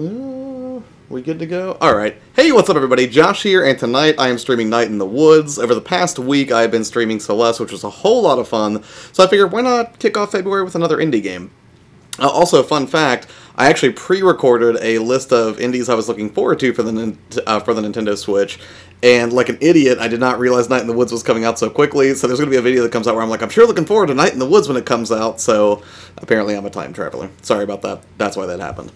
We good to go? Alright. Hey, what's up everybody? Josh here, and tonight I am streaming Night in the Woods. Over the past week I have been streaming Celeste, which was a whole lot of fun, so I figured why not kick off February with another indie game. Also, fun fact, I actually pre-recorded a list of indies I was looking forward to for the Nintendo Switch, and like an idiot, I did not realize Night in the Woods was coming out so quickly, so there's going to be a video that comes out where I'm like, I'm sure looking forward to Night in the Woods when it comes out, so apparently I'm a time traveler. Sorry about that. That's why that happened.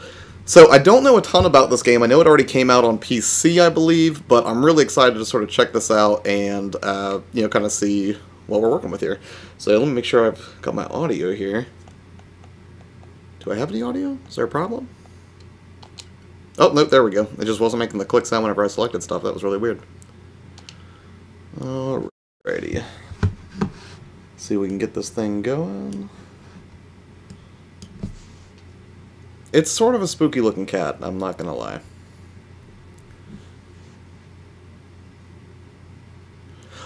So, I don't know a ton about this game. I know it already came out on PC, I believe, but I'm really excited to sort of check this out and, you know, kind of see what we're working with here. So, let me make sure I've got my audio here. Do I have any audio? Is there a problem? Oh, nope, there we go. It just wasn't making the click sound whenever I selected stuff. That was really weird. Alrighty. See if we can get this thing going. It's sort of a spooky looking cat, I'm not gonna lie.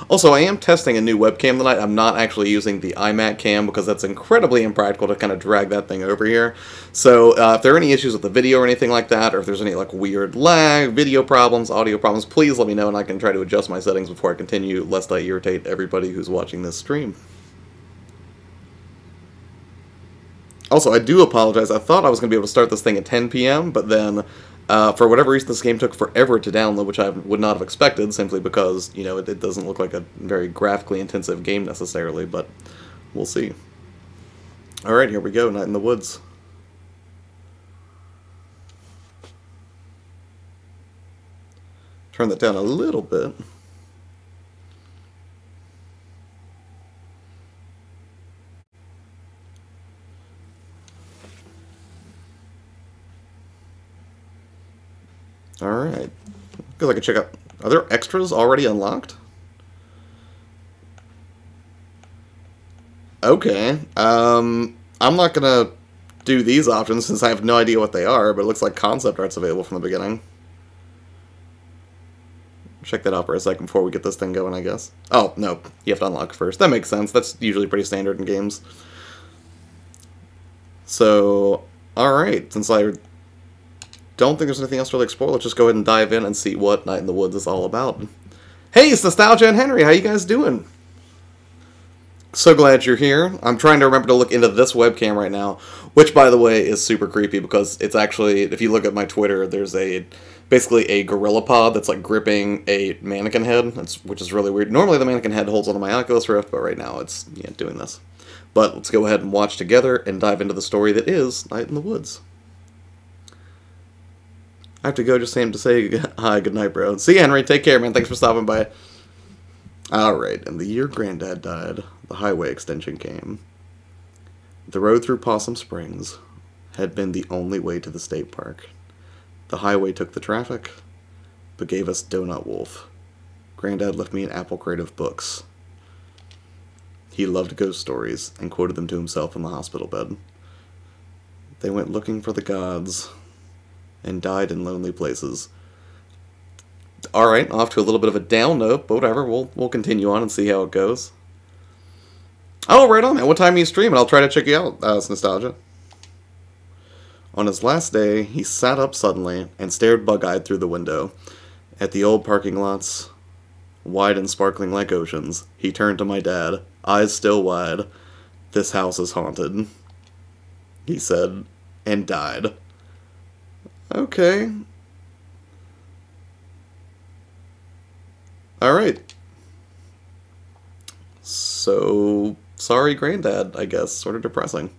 Also, I am testing a new webcam tonight. I'm not actually using the iMac cam because that's incredibly impractical to kind of drag that thing over here. So, if there are any issues with the video or anything like that, or if there's any like weird lag, video problems, audio problems, please let me know and I can try to adjust my settings before I continue, lest I irritate everybody who's watching this stream. Also, I do apologize. I thought I was going to be able to start this thing at 10 p.m., but then, for whatever reason, this game took forever to download, which I would not have expected, simply because, you know, it doesn't look like a very graphically intensive game necessarily, but we'll see. Alright, here we go, Night in the Woods. Turn that down a little bit. Alright. Because I can check out... Are there extras already unlocked? Okay. I'm not gonna do these options since I have no idea what they are, but it looks like concept art's available from the beginning. Check that out for a second before we get this thing going, I guess. Oh, no. You have to unlock first. That makes sense. That's usually pretty standard in games. So, alright. Since I don't think there's anything else to really explore, let's just go ahead and dive in and see what Night in the Woods is all about. Hey, it's Nostalgia and Henry, how you guys doing? So glad you're here. I'm trying to remember to look into this webcam right now, which, by the way, is super creepy because it's actually, if you look at my Twitter, there's basically a gorilla pod that's like gripping a mannequin head, which is really weird. Normally the mannequin head holds onto my Oculus Rift, but right now it's doing this. But let's go ahead and watch together and dive into the story that is Night in the Woods. I have to go just to say hi, good night, bro. See you, Henry. Take care, man. Thanks for stopping by. Alright, and the year Granddad died, the highway extension came. The road through Possum Springs had been the only way to the state park. The highway took the traffic, but gave us Donut Wolf. Granddad left me an apple crate of books. He loved ghost stories and quoted them to himself in the hospital bed. They went looking for the gods and died in lonely places. Alright, off to a little bit of a down note, but whatever, we'll continue on and see how it goes. Oh, right on, man. What time are you streaming? I'll try to check you out, it's Nostalgia. On his last day, he sat up suddenly and stared bug-eyed through the window. At the old parking lots, wide and sparkling like oceans, he turned to my dad, eyes still wide. "This house is haunted," he said, and died. Okay. Alright. So, sorry Granddad, I guess. Sort of depressing.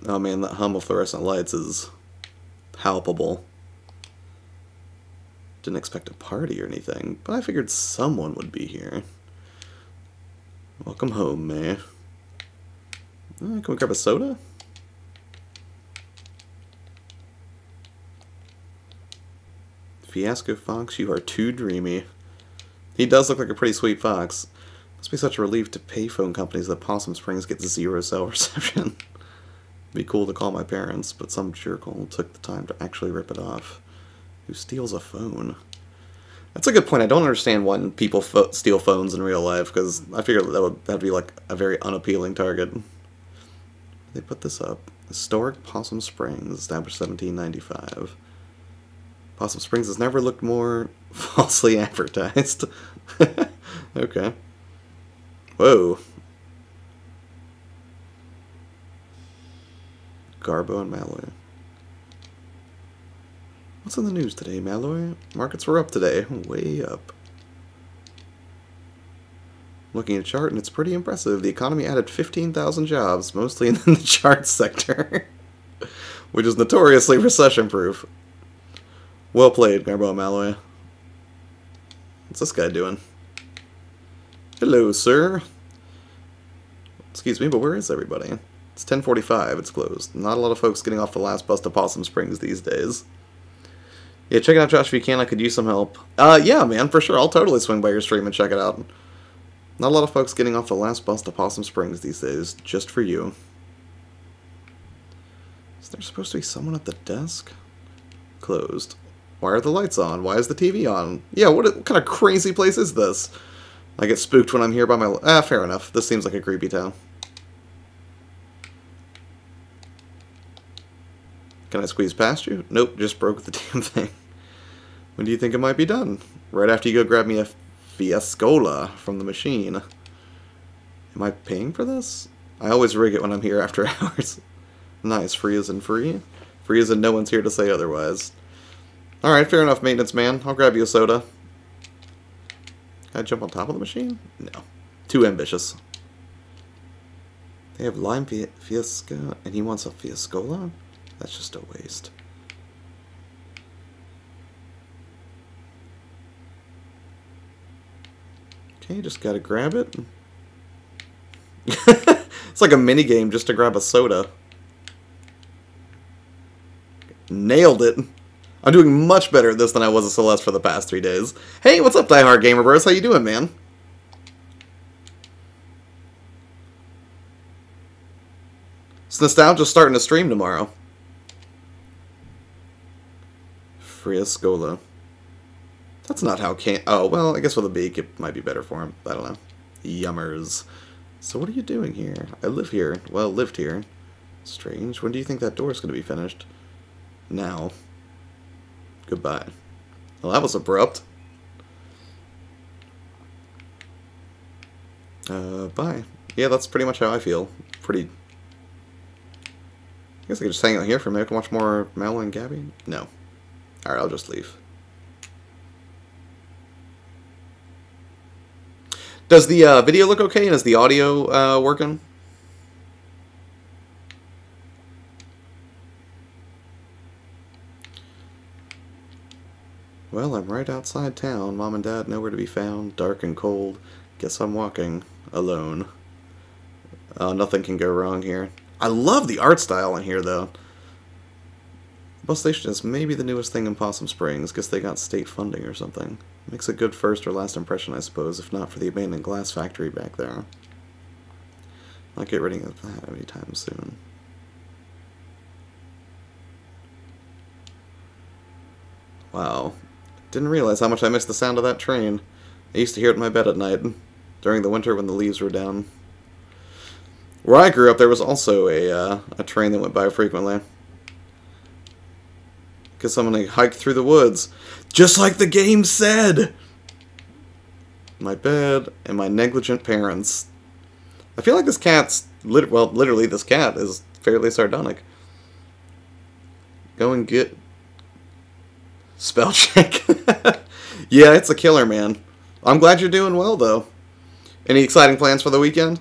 Oh man, that hum of fluorescent lights is palpable. Didn't expect a party or anything, but I figured someone would be here. Welcome home, May. Can we grab a soda? Fiasco Fox, you are too dreamy. He does look like a pretty sweet fox. Must be such a relief to payphone companies that Possum Springs gets 0 cell reception. Be cool to call my parents, but some jerkhole took the time to actually rip it off. Who steals a phone? That's a good point. I don't understand why people steal phones in real life, because I figure that'd be like a very unappealing target. They put this up. Historic Possum Springs, established 1795. Possum Springs has never looked more falsely advertised. Okay. Whoa. Garbo and Malloy. What's in the news today, Malloy? Markets were up today. Way up. Looking at a chart, and it's pretty impressive. The economy added 15,000 jobs, mostly in the chart sector, which is notoriously recession-proof. Well played, Garbo and Malloy. What's this guy doing? Hello, sir. Excuse me, but where is everybody? It's 10:45. It's closed. Not a lot of folks getting off the last bus to Possum Springs these days. Yeah, check it out, Josh, if you can. I could use some help. Yeah, man, for sure. I'll totally swing by your stream and check it out. Not a lot of folks getting off the last bus to Possum Springs these days, just for you. Is there supposed to be someone at the desk? Closed. Why are the lights on? Why is the TV on? Yeah, what kind of crazy place is this? I get spooked when I'm here by my... fair enough. This seems like a creepy town. Can I squeeze past you? Nope, just broke the damn thing. When do you think it might be done? Right after you go grab me a Fiascola from the machine. Am I paying for this? I always rig it when I'm here after hours. Nice, free as in free. Free as in no one's here to say otherwise. Alright, fair enough, maintenance man. I'll grab you a soda. Can I jump on top of the machine? No. Too ambitious. They have lime Fiasco, and he wants a Fiascola? That's just a waste. Okay, just gotta grab it. It's like a mini game just to grab a soda. Nailed it. I'm doing much better at this than I was at Celeste for the past 3 days. Hey, what's up, Die Hard Gamer Bros? How you doing, man? It's Nostalgia starting to stream tomorrow. Friascola. That's not how can... Oh, well, I guess with a beak it might be better for him. I don't know. Yummers. So what are you doing here? I live here. Well, lived here. Strange. When do you think that door's going to be finished? Now. Goodbye. Well, that was abrupt. Bye. Yeah, that's pretty much how I feel. Pretty... I guess I could just hang out here for a minute and watch more Malloy and Gabby? No. Alright, I'll just leave. Does the video look okay, and is the audio working? Well, I'm right outside town. Mom and Dad nowhere to be found. Dark and cold. Guess I'm walking alone. Nothing can go wrong here. I love the art style in here, though. Bus station is maybe the newest thing in Possum Springs. Guess they got state funding or something. Makes a good first or last impression, I suppose, if not for the abandoned glass factory back there. Not get rid of that anytime soon. Wow. Didn't realize how much I missed the sound of that train. I used to hear it in my bed at night, during the winter when the leaves were down. Where I grew up, there was also a train that went by frequently. Because someone hiked through the woods. Just like the game said! My bed and my negligent parents. I feel like this cat's... well, literally, this cat is fairly sardonic. Go and get... Spell check. Yeah, it's a killer, man. I'm glad you're doing well, though. Any exciting plans for the weekend?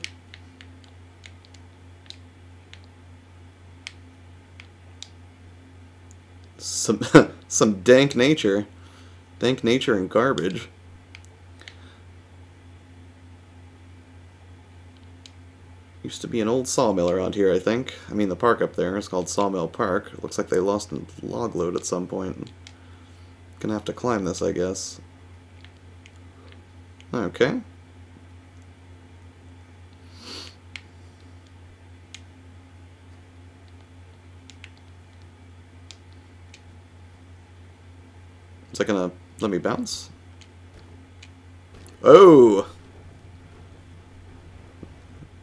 Some dank nature. Dank nature and garbage. Used to be an old sawmill around here, I think. I mean, the park up there is called Sawmill Park. It looks like they lost a log load at some point. Gonna have to climb this, I guess. Okay. Is that gonna let me bounce? Oh!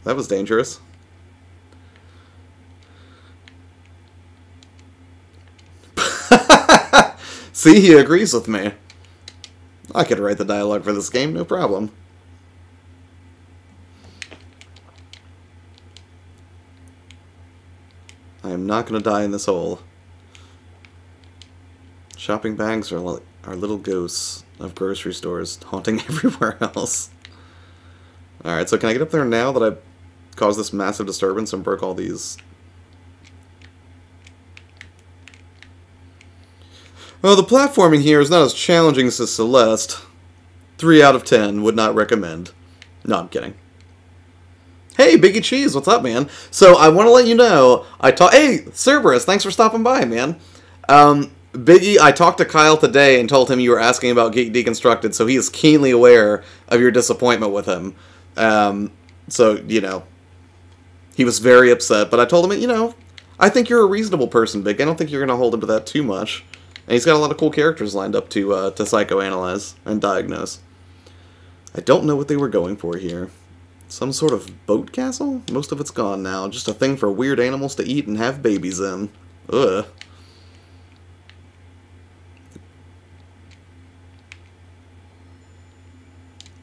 That was dangerous. See, he agrees with me. I could write the dialogue for this game, no problem. I am not going to die in this hole. Shopping bags are little ghosts of grocery stores haunting everywhere else. Alright, so can I get up there now that I've caused this massive disturbance and broke all these? Well, the platforming here is not as challenging as Celeste. 3 out of 10, would not recommend. No, I'm kidding. Hey, Biggie Cheese, what's up, man? So, I want to let you know, hey, Cerberus, thanks for stopping by, man. Biggie, I talked to Kyle today and told him you were asking about Geek Deconstructed, so he is keenly aware of your disappointment with him. So, you know, he was very upset, but I told him, you know, I think you're a reasonable person, Big. I don't think you're going to hold him to that too much. And he's got a lot of cool characters lined up to psychoanalyze and diagnose. I don't know what they were going for here. Some sort of boat castle? Most of it's gone now. Just a thing for weird animals to eat and have babies in. Ugh.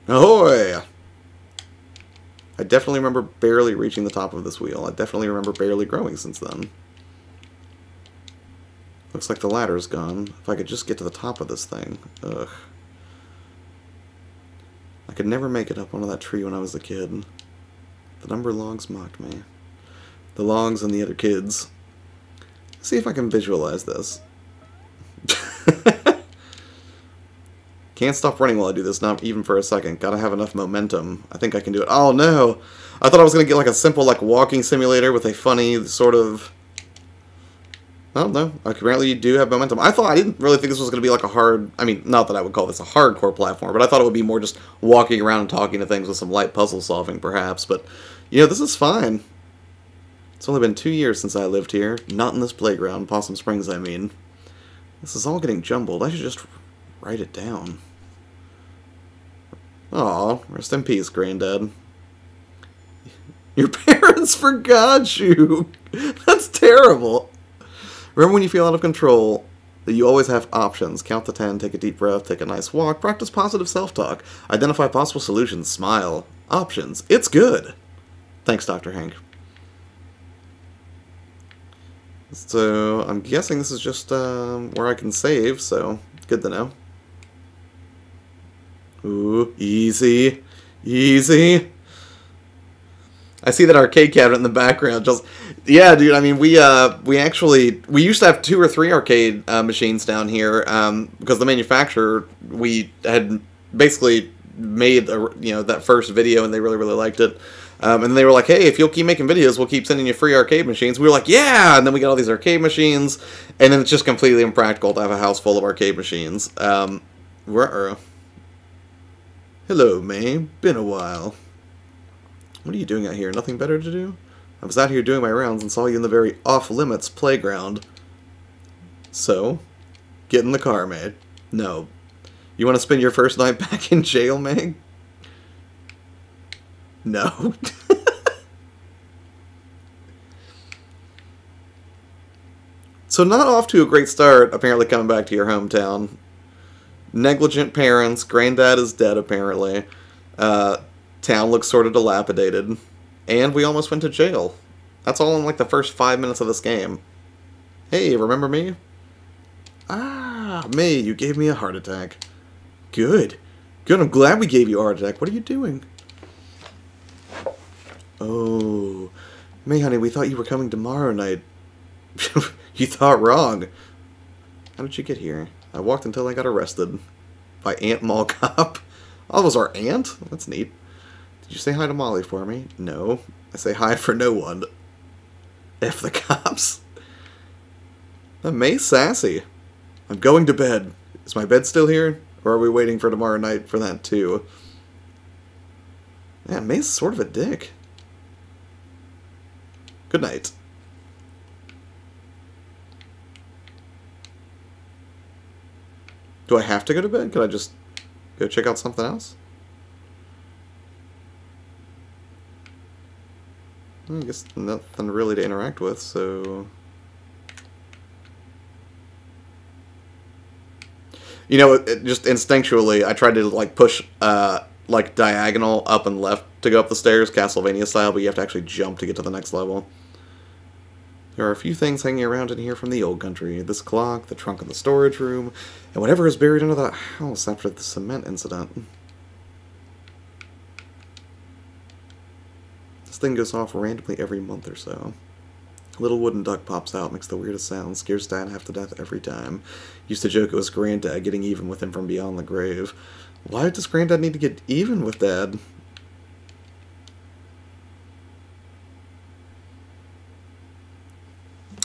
Ahoy! I definitely remember barely reaching the top of this wheel. I definitely remember barely growing since then. Looks like the ladder's gone. If I could just get to the top of this thing. Ugh. I could never make it up onto that tree when I was a kid. The number logs mocked me. The logs and the other kids. Let's see if I can visualize this. Can't stop running while I do this, not even for a second. Gotta have enough momentum. I think I can do it. Oh no! I thought I was gonna get like a simple like walking simulator with a funny sort of... Oh no, apparently you do have momentum. I didn't really think this was gonna be like a hard... I mean, not that I would call this a hardcore platform, but I thought it would be more just walking around and talking to things with some light puzzle solving perhaps. But, you know, this is fine. It's only been 2 years since I lived here. Not in this playground. Possum Springs, I mean. This is all getting jumbled. I should just write it down. Aw, rest in peace, Granddad. Your parents forgot you! That's terrible! Remember when you feel out of control, that you always have options. Count to 10, take a deep breath, take a nice walk, practice positive self-talk, identify possible solutions, smile. Options. It's good! Thanks, Dr. Hank. So, I'm guessing this is just where I can save, so good to know. Ooh, easy. Easy. I see that arcade cabinet in the background. Just, yeah, dude, I mean, we used to have 2 or 3 arcade machines down here, because the manufacturer, we had basically made, that first video, and they really, really liked it. And then they were like, hey, if you'll keep making videos, we'll keep sending you free arcade machines. We were like, yeah! And then we got all these arcade machines, and then it's just completely impractical to have a house full of arcade machines. Hello, May. Been a while. What are you doing out here? Nothing better to do? I was out here doing my rounds and saw you in the very off-limits playground. So, get in the car, May. No. You want to spend your first night back in jail, May? No. So not off to a great start, apparently coming back to your hometown. Negligent parents, granddad is dead, apparently. Town looks sort of dilapidated. And we almost went to jail. That's all in like the first 5 minutes of this game. Hey, remember me? Ah, May, you gave me a heart attack. Good. Good, I'm glad we gave you a heart attack. What are you doing? Oh, May, honey, we thought you were coming tomorrow night. You thought wrong. How did you get here? I walked until I got arrested. By Aunt Mall Cop. Oh, was our aunt? That's neat. Did you say hi to Molly for me? No. I say hi for no one. F the cops. May's sassy. I'm going to bed. Is my bed still here? Or are we waiting for tomorrow night for that too? Yeah, May's sort of a dick. Good night. Do I have to go to bed? Could I just go check out something else? I guess nothing really to interact with, so... You know, just instinctually, I tried to, like, push, like, diagonal up and left to go up the stairs, Castlevania style, but you have to actually jump to get to the next level. There are a few things hanging around in here from the old country. This clock, the trunk in the storage room, and whatever is buried under that house after the cement incident. This thing goes off randomly every month or so. A little wooden duck pops out, makes the weirdest sound, scares Dad half to death every time. Used to joke it was Granddad getting even with him from beyond the grave. Why does Granddad need to get even with Dad?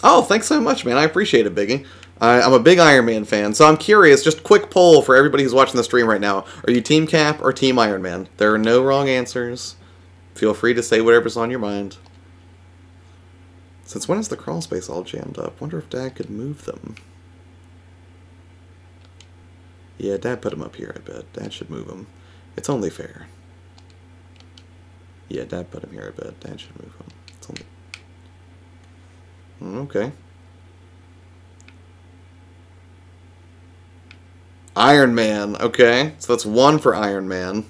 Oh, thanks so much, man. I appreciate it, Biggie. I'm a big Iron Man fan, so I'm curious, just quick poll for everybody who's watching the stream right now. Are you Team Cap or Team Iron Man? There are no wrong answers. Feel free to say whatever's on your mind. Since when is the crawl space all jammed up? Wonder if Dad could move them. Yeah, Dad put them up here, I bet. Dad should move them. It's only fair. Yeah, Dad put them here, I bet. Dad should move them. It's only... Okay. Iron Man. Okay, so that's 1 for Iron Man.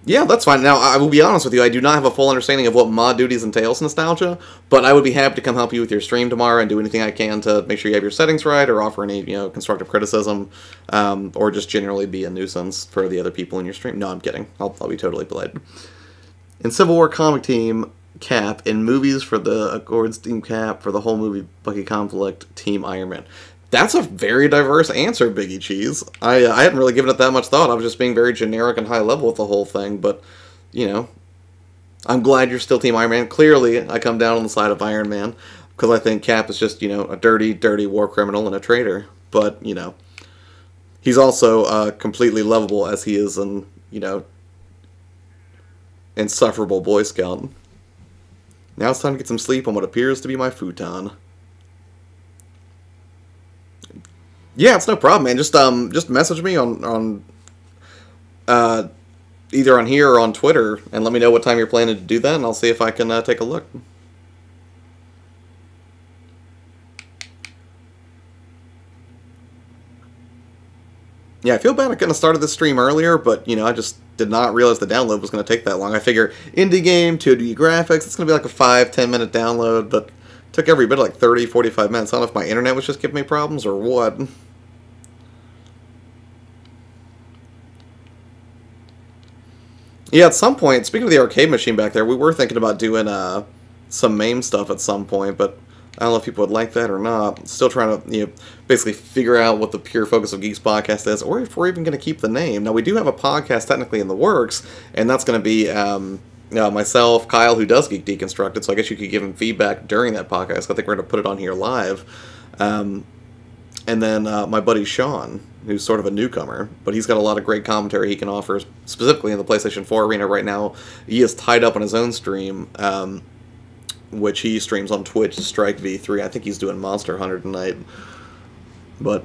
Yeah, that's fine. Now, I will be honest with you, I do not have a full understanding of what Mod Duties entails nostalgia, but I would be happy to come help you with your stream tomorrow and do anything I can to make sure you have your settings right, or offer any, constructive criticism, or just generally be a nuisance for the other people in your stream. No, I'm kidding. I'll be totally polite. In Civil War comic team, Cap. In movies for the Accords team, Cap. For the whole movie, Bucky Conflict, Team Iron Man. That's a very diverse answer, Biggie Cheese. I hadn't really given it that much thought. I was just being very generic and high level with the whole thing, but, I'm glad you're still Team Iron Man. Clearly, I come down on the side of Iron Man, because I think Cap is just, a dirty, dirty war criminal and a traitor. But, he's also completely lovable as he is an, insufferable Boy Scout. Now it's time to get some sleep on what appears to be my futon. Yeah, it's no problem, man. Just message me on either on here or on Twitter, and let me know what time you're planning to do that, and I'll see if I can take a look. Yeah, I feel bad I couldn't have started this stream earlier, but, I just did not realize the download was going to take that long. I figure indie game, 2D graphics, it's going to be like a 5-10 minute download, but it took every bit of like 30-45 minutes. I don't know if my internet was just giving me problems or what. Yeah, at some point, speaking of the arcade machine back there, we were thinking about doing some MAME stuff at some point, but I don't know if people would like that or not. Still trying to, basically figure out what the pure focus of Geeks podcast is, or if we're even going to keep the name. Now, we do have a podcast technically in the works, and that's going to be myself, Kyle, who does Geek Deconstructed, so I guess you could give him feedback during that podcast. I think we're going to put it on here live. And then my buddy Sean, who's sort of a newcomer, but he's got a lot of great commentary he can offer, specifically in the PlayStation 4 arena right now. He is tied up on his own stream, which he streams on Twitch, Strike V3. I think he's doing Monster Hunter tonight. But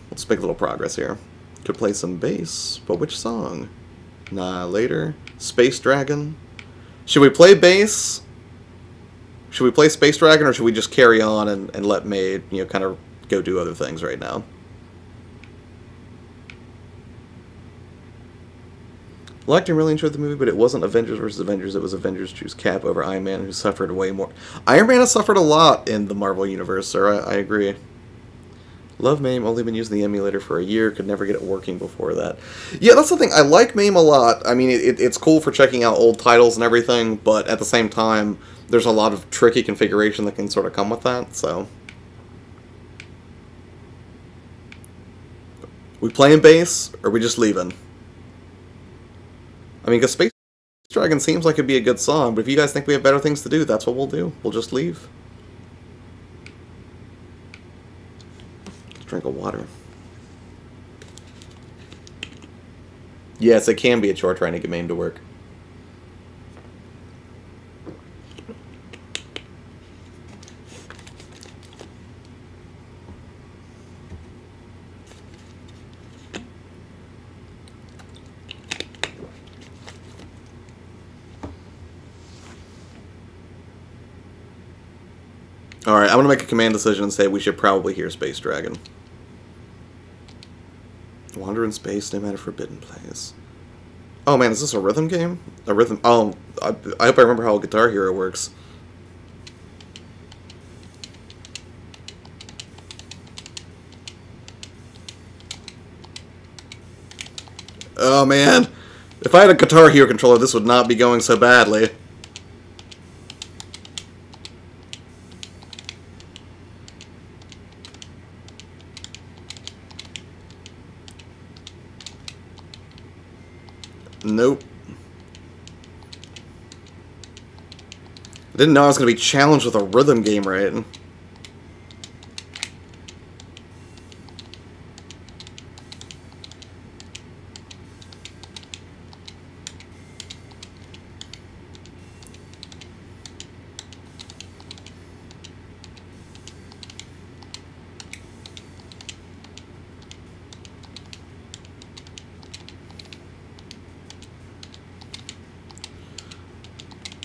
let's make a little progress here. Could play some bass, but which song? Nah, later. Space Dragon. Should we play bass? Should we play Space Dragon, or should we just carry on and let May, kind of go do other things right now? Liked and really enjoyed the movie, but it wasn't Avengers versus Avengers. It was Avengers choose Cap over Iron Man, who suffered way more. Iron Man has suffered a lot in the Marvel Universe, sir. I agree. Love MAME, only been using the emulator for a year, could never get it working before that. Yeah, that's the thing. I like MAME a lot. I mean, it's cool for checking out old titles and everything, but at the same time, there's a lot of tricky configuration that can sort of come with that, so. We playing bass, or we just leaving? I mean, because Space Dragon seems like it'd be a good song, but if you guys think we have better things to do, that's what we'll do. We'll just leave. Drink of water. Yes, it can be a chore trying to get MAME to work. Alright, I'm gonna make a command decision and say we should probably hear Space Dragon. Wander in space, no matter forbidden place. Oh man, is this a rhythm game? A rhythm... Oh, I hope I remember how Guitar Hero works. Oh man, if I had a Guitar Hero controller, this would not be going so badly. Nope. I didn't know I was going to be challenged with a rhythm game, right?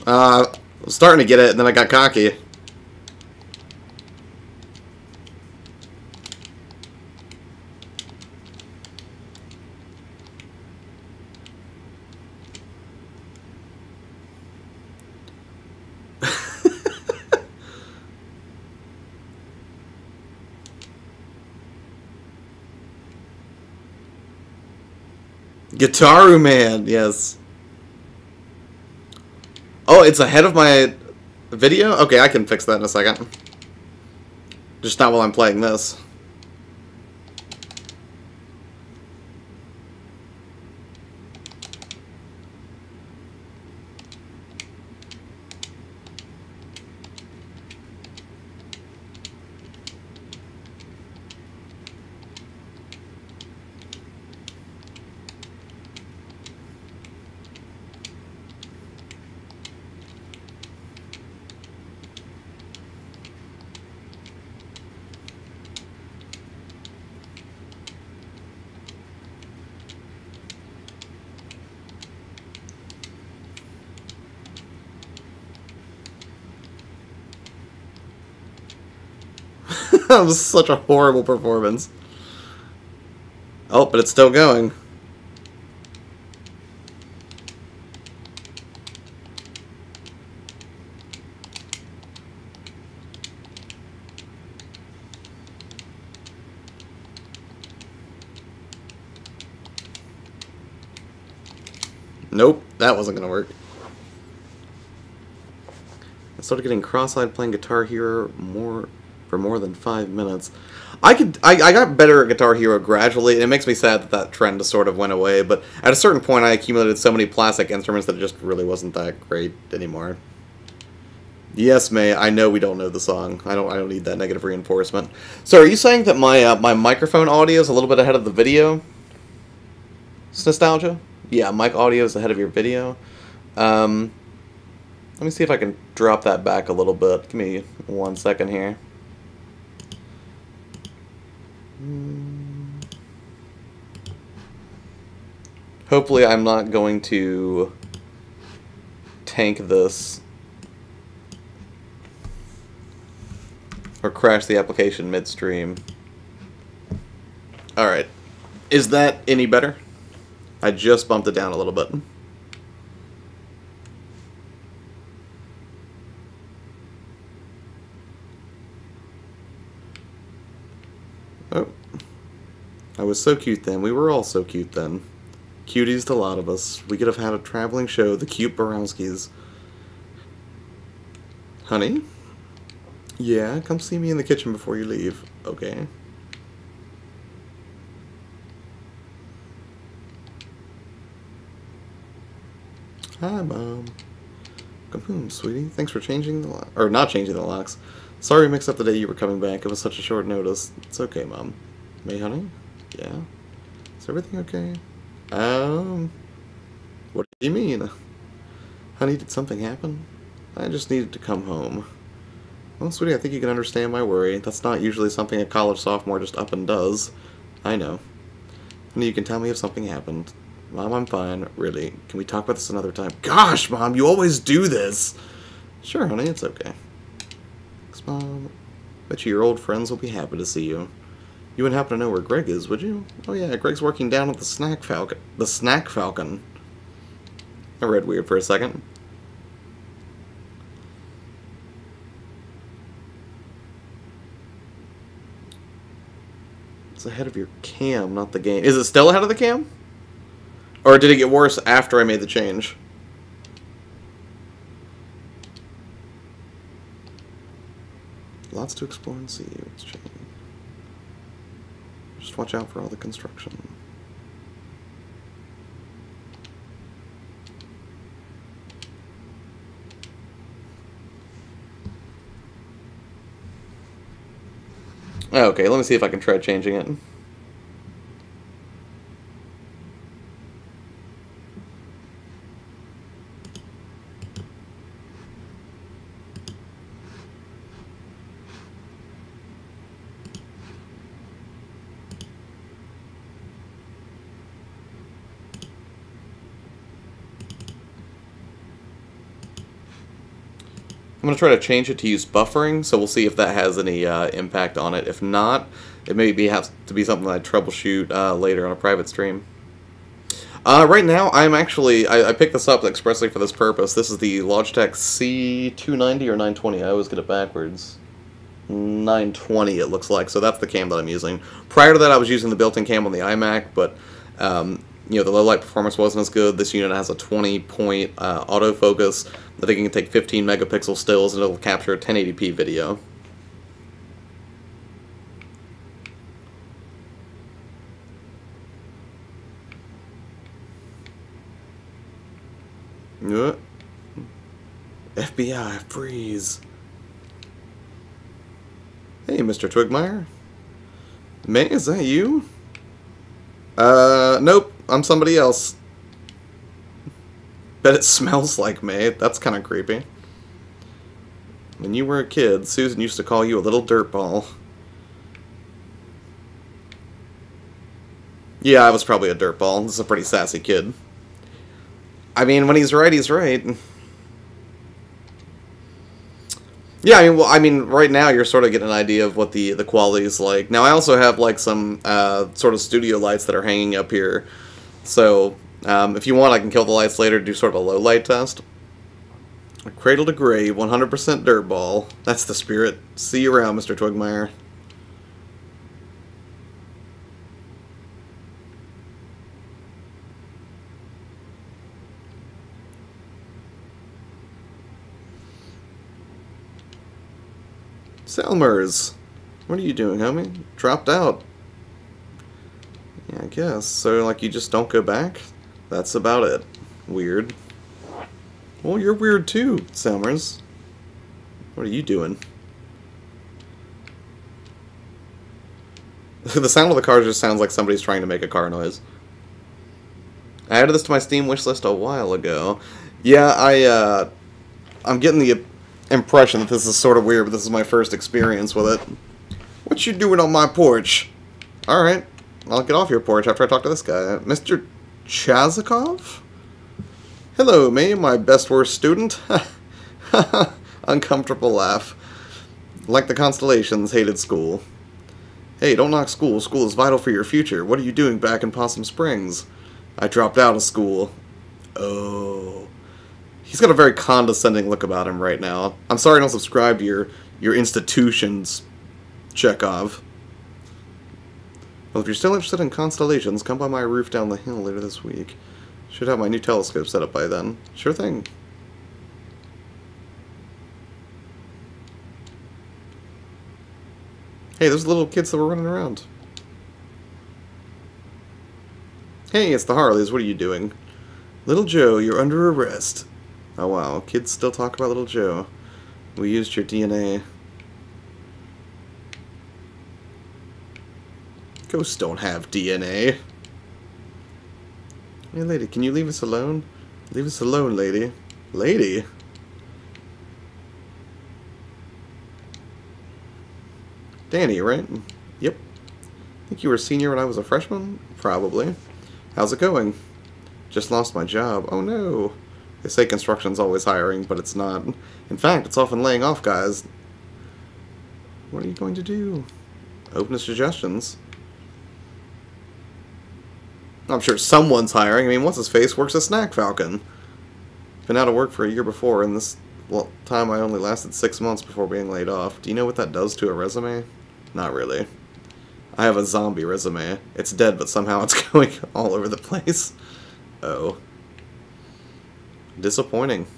I was starting to get it, and then I got cocky. Guitaru Man, yes. Oh, it's ahead of my video? Okay, I can fix that in a second. Just not while I'm playing this. That was such a horrible performance. Oh, but it's still going. Nope, that wasn't gonna work. I started getting cross-eyed playing Guitar Hero for more than 5 minutes. I got better at Guitar Hero gradually, and it makes me sad that that trend just sort of went away, but at a certain point I accumulated so many plastic instruments that it just really wasn't that great anymore. Yes, May, I know we don't know the song. I don't need that negative reinforcement. So are you saying that my my microphone audio is a little bit ahead of the video? It's nostalgia? Yeah, mic audio is ahead of your video. Let me see if I can drop that back a little bit. Give me 1 second here. Hopefully I'm not going to tank this or crash the application midstream. Alright. Is that any better? I just bumped it down a little bit. Oh. I was so cute then. We were all so cute then. Cuties, the lot of us. We could have had a traveling show, the cute Borowskis. Honey? Yeah, come see me in the kitchen before you leave. Okay. Hi, Mom. Come home, sweetie. Thanks for changing the locks. Or not changing the locks. Sorry we mixed up the day you were coming back. It was such a short notice. It's okay, Mom. May, honey? Yeah? Is everything okay? What do you mean? Honey, did something happen? I just needed to come home. Well, sweetie, I think you can understand my worry. That's not usually something a college sophomore just up and does. I know. Honey, you can tell me if something happened. Mom, I'm fine. Really. Can we talk about this another time? Gosh, Mom, you always do this! Sure, honey, it's okay. Thanks, Mom. Bet you your old friends will be happy to see you. You wouldn't happen to know where Greg is, would you? Oh yeah, Greg's working down at the Snack Falcon. The Snack Falcon. I read weird for a second. It's ahead of your cam, not the game. Is it still ahead of the cam? Or did it get worse after I made the change? Lots to explore and see. What's changing? Just watch out for all the construction. Okay, let me see if I can try changing it. I'm going to try to change it to use buffering, so we'll see if that has any impact on it. If not, it may have to be something I troubleshoot later on a private stream. Right now, I'm actually, I picked this up expressly for this purpose. This is the Logitech C290 or 920. I always get it backwards. 920 it looks like, so that's the cam that I'm using. Prior to that, I was using the built-in cam on the iMac, but you know, the low light performance wasn't as good. This unit has a 20-point autofocus. I think it can take 15 megapixel stills and it'll capture a 1080p video. FBI, freeze. Hey, Mr. Twigmeyer. May, is that you? Nope, I'm somebody else. Bet it smells like May. That's kind of creepy. When you were a kid, Susan used to call you a little dirtball. Yeah, I was probably a dirtball. This is a pretty sassy kid. I mean, when he's right, he's right. Yeah, I mean, right now you're sort of getting an idea of what the quality is like. Now, I also have like some sort of studio lights that are hanging up here. So, if you want, I can kill the lights later to do sort of a low light test. Cradle to grave, 100% dirtball. That's the spirit. See you around, Mr. Twigmeyer. Selmers, what are you doing, homie? Dropped out. Yeah, I guess. So, like, you just don't go back? That's about it. Weird. Well, you're weird too, Selmers. What are you doing? The sound of the car just sounds like somebody's trying to make a car noise. I added this to my Steam wishlist a while ago. Yeah, I'm getting the impression that this is sort of weird, but this is my first experience with it. What you doing on my porch? Alright, I'll get off your porch after I talk to this guy. Mr. Chazikov? Hello, me, my best worst student. Uncomfortable laugh. Like the constellations, hated school. Hey, don't knock school. School is vital for your future. What are you doing back in Possum Springs? I dropped out of school. Oh. He's got a very condescending look about him right now. I'm sorry I don't subscribe to your institutions, Chekhov. Well, if you're still interested in constellations, come by my roof down the hill later this week. Should have my new telescope set up by then. Sure thing. Hey, those little kids that were running around. Hey, it's the Harleys. What are you doing? Little Joe, you're under arrest. Oh wow, kids still talk about Little Joe. We used your DNA. Ghosts don't have DNA. Hey lady, can you leave us alone? Leave us alone, lady. Lady? Danny, right? Yep. Think you were a senior when I was a freshman? Probably. How's it going? Just lost my job. Oh no. They say construction's always hiring, but it's not. In fact, it's often laying off guys. What are you going to do? Open to suggestions. I'm sure someone's hiring. I mean, what's his face works at Snack Falcon. Been out of work for a year before, and this time I only lasted 6 months before being laid off. Do you know what that does to a resume? Not really. I have a zombie resume. It's dead, but somehow it's going all over the place. Oh. Disappointing.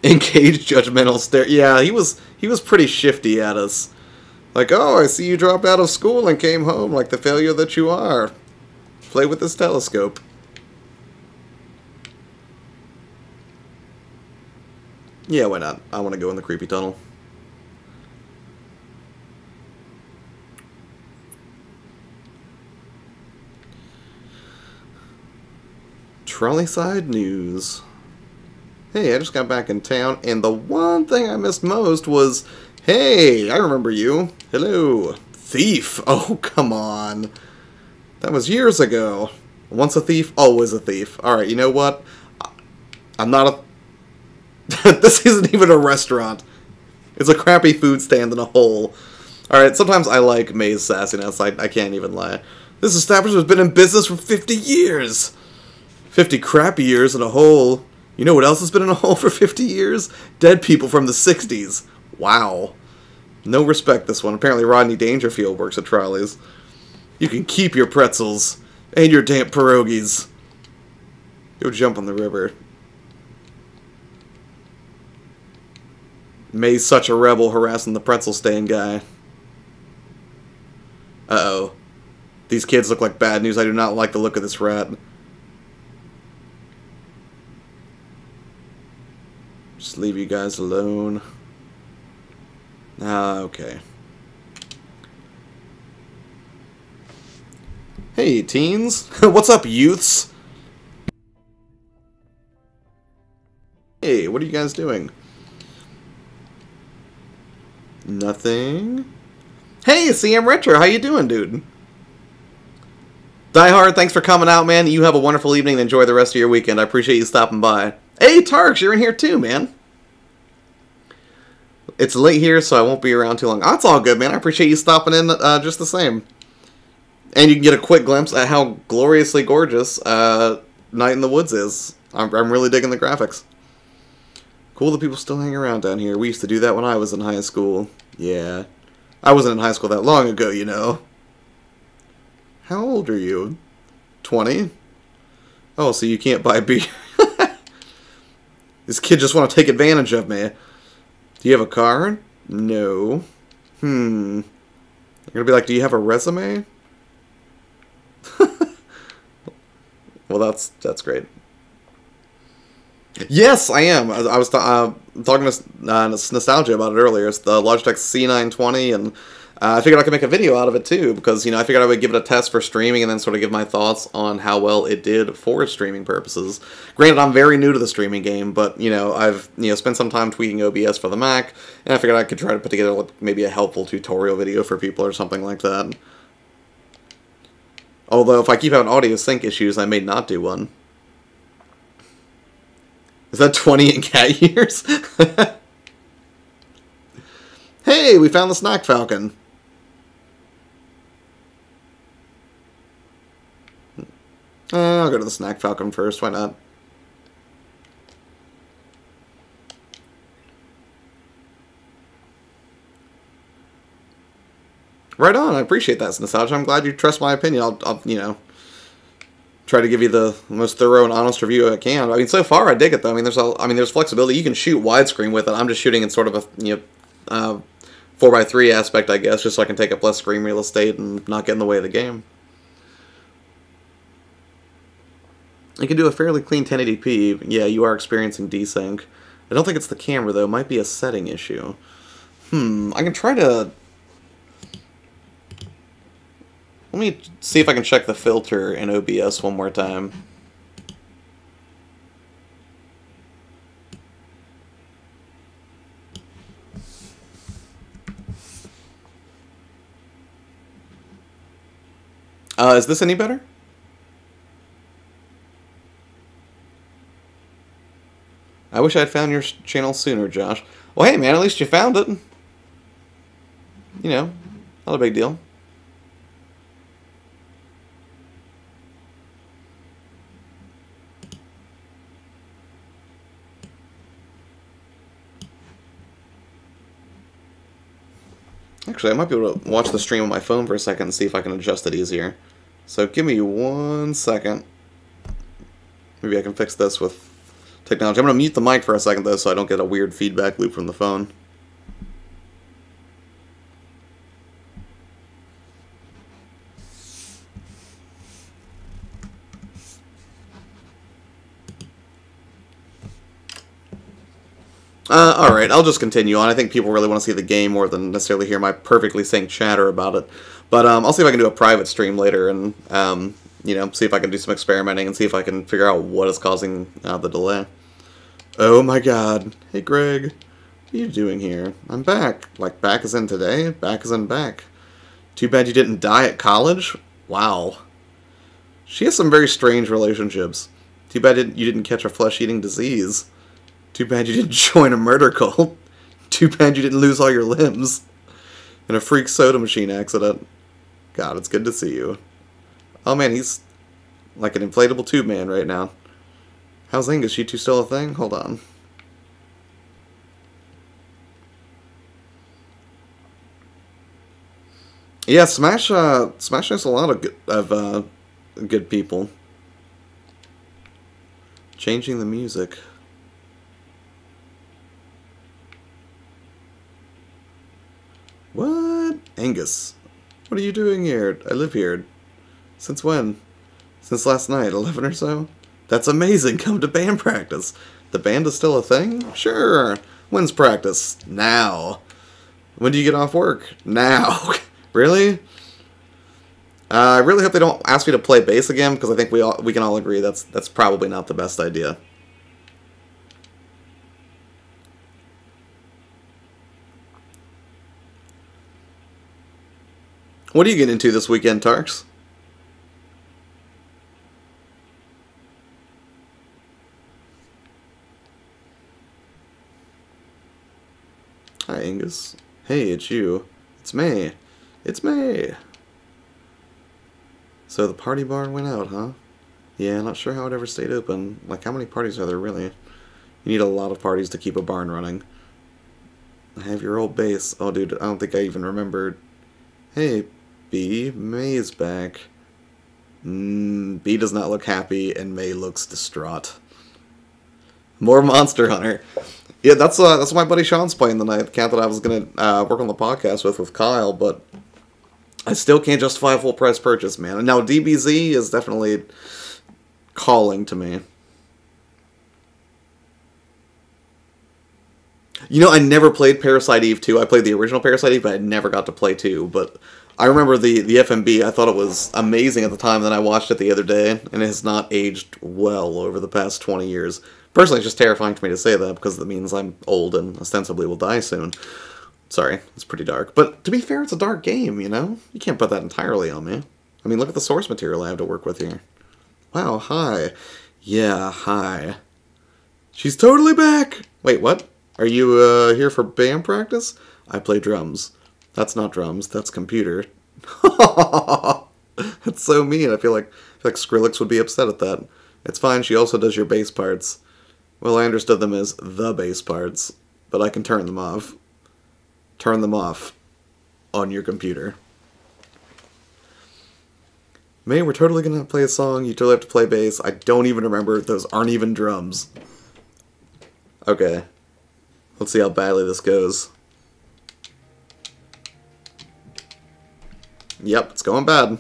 Engaged judgmental stare. Yeah, he was pretty shifty at us. Like, oh, I see you dropped out of school and came home like the failure that you are. Play with this telescope. Yeah, why not? I want to go in the creepy tunnel. Trolley side news. Hey, I just got back in town, and the one thing I missed most was, hey, I remember you. Hello. Thief. Oh, come on. That was years ago. Once a thief, always a thief. Alright, you know what? I'm not a... This isn't even a restaurant. It's a crappy food stand in a hole. Alright, sometimes I like May's sassiness. I can't even lie. This establishment has been in business for 50 years. 50 crappy years in a hole. You know what else has been in a hole for 50 years? Dead people from the 60s. Wow. No respect, this one. Apparently Rodney Dangerfield works at Trolleys. You can keep your pretzels. And your damn pierogies. Go jump on the river. May's such a rebel harassing the pretzel stand guy. Uh-oh. These kids look like bad news. I do not like the look of this rat. Just leave you guys alone. Ah, okay. Hey, teens. What's up, youths? Hey, what are you guys doing? Nothing. Hey, CM Retro, how you doing, dude? Die Hard, thanks for coming out, man. You have a wonderful evening and enjoy the rest of your weekend. I appreciate you stopping by. Hey, Tarks, you're in here too, man. It's late here, so I won't be around too long. Oh, it's all good, man. I appreciate you stopping in just the same. And you can get a quick glimpse at how gloriously gorgeous Night in the Woods is. I'm really digging the graphics. Cool that people still hang around down here. We used to do that when I was in high school. Yeah. I wasn't in high school that long ago, you know. How old are you? 20? Oh, so you can't buy beer. This kid just want to take advantage of me. Do you have a car? No. You're gonna be like, do you have a resume? Well, that's great. Yes, I am. I was talking to Nostalgia about it earlier. It's the Logitech C920, and I figured I could make a video out of it too, because, you know, I figured I would give it a test for streaming and then sort of give my thoughts on how well it did for streaming purposes. Granted, I'm very new to the streaming game, but, you know, I've, you know, spent some time tweaking OBS for the Mac, and I figured I could try to put together maybe a helpful tutorial video for people or something like that. Although, if I keep having audio sync issues, I may not do one. Is that 20 in cat years? Hey, we found the Snack Falcon. I'll go to the Snack Falcon first, why not? Right on, I appreciate that, Nostalgia. I'm glad you trust my opinion. I'll you know, try to give you the most thorough and honest review I can. I mean, so far I dig it though. I mean, there's flexibility. You can shoot widescreen with it. I'm just shooting in sort of a 4:3 aspect, I guess, just so I can take up less screen real estate and not get in the way of the game. You can do a fairly clean 1080p. Yeah, you are experiencing desync. I don't think it's the camera though. It might be a setting issue. I can try to. Let me see if I can check the filter in OBS one more time. Is this any better? I wish I'd found your channel sooner, Josh. Well, hey, man, at least you found it. You know, not a big deal. Actually, I might be able to watch the stream on my phone for a second and see if I can adjust it easier. So give me 1 second. Maybe I can fix this with technology. I'm going to mute the mic for a second, though, so I don't get a weird feedback loop from the phone. Alright, I'll just continue on. I think people really want to see the game more than necessarily hear my perfectly synced chatter about it. But I'll see if I can do a private stream later and, you know, see if I can do some experimenting and see if I can figure out what is causing the delay. Oh my god. Hey Greg, what are you doing here? I'm back. Like, back as in today? Back as in back. Too bad you didn't die at college? Wow. She has some very strange relationships. Too bad you didn't catch a flesh-eating disease. Too bad you didn't join a murder cult. Too bad you didn't lose all your limbs in a freak soda machine accident. God, it's good to see you. Oh man, he's like an inflatable tube man right now. How's Angus? You two still a thing? Hold on. Yeah, Smash has a lot of good people. Changing the music. What? Angus, what are you doing here? I live here. Since when? Since last night, 11 or so? That's amazing, come to band practice. The band is still a thing? Sure. When's practice? Now. When do you get off work? Now. Really? I really hope they don't ask me to play bass again, because I think we can all agree that's probably not the best idea. What are you getting into this weekend, Tarks? Hi, Angus. Hey, it's you. It's me. It's me. So the party barn went out, huh? Yeah, not sure how it ever stayed open. Like, how many parties are there, really? You need a lot of parties to keep a barn running. I have your old bass. Oh, dude, I don't think I even remembered. Hey, B, May's back. B does not look happy, and May looks distraught. More Monster Hunter. Yeah, that's what my buddy Sean's playing tonight. The cat that I was gonna work on the podcast with Kyle, but I still can't justify a full price purchase, man. And now DBZ is definitely calling to me. You know, I never played Parasite Eve 2. I played the original Parasite Eve, but I never got to play 2. But I remember the FMB. I thought it was amazing at the time, then I watched it the other day, and it has not aged well over the past 20 years. Personally, it's just terrifying for me to say that, because it means I'm old and ostensibly will die soon. Sorry, it's pretty dark. But to be fair, it's a dark game, you know? You can't put that entirely on me. I mean, look at the source material I have to work with here. Wow, hi. Yeah, hi. She's totally back! Wait, what? Are you here for band practice? I play drums. That's not drums, that's computer. That's so mean. I feel like Skrillex would be upset at that. It's fine, she also does your bass parts. Well, I understood them as the bass parts, but I can turn them off. Turn them off on your computer. May, we're totally gonna play a song, you totally have to play bass. I don't even remember, those aren't even drums. Okay. Let's see how badly this goes. Yep, it's going bad.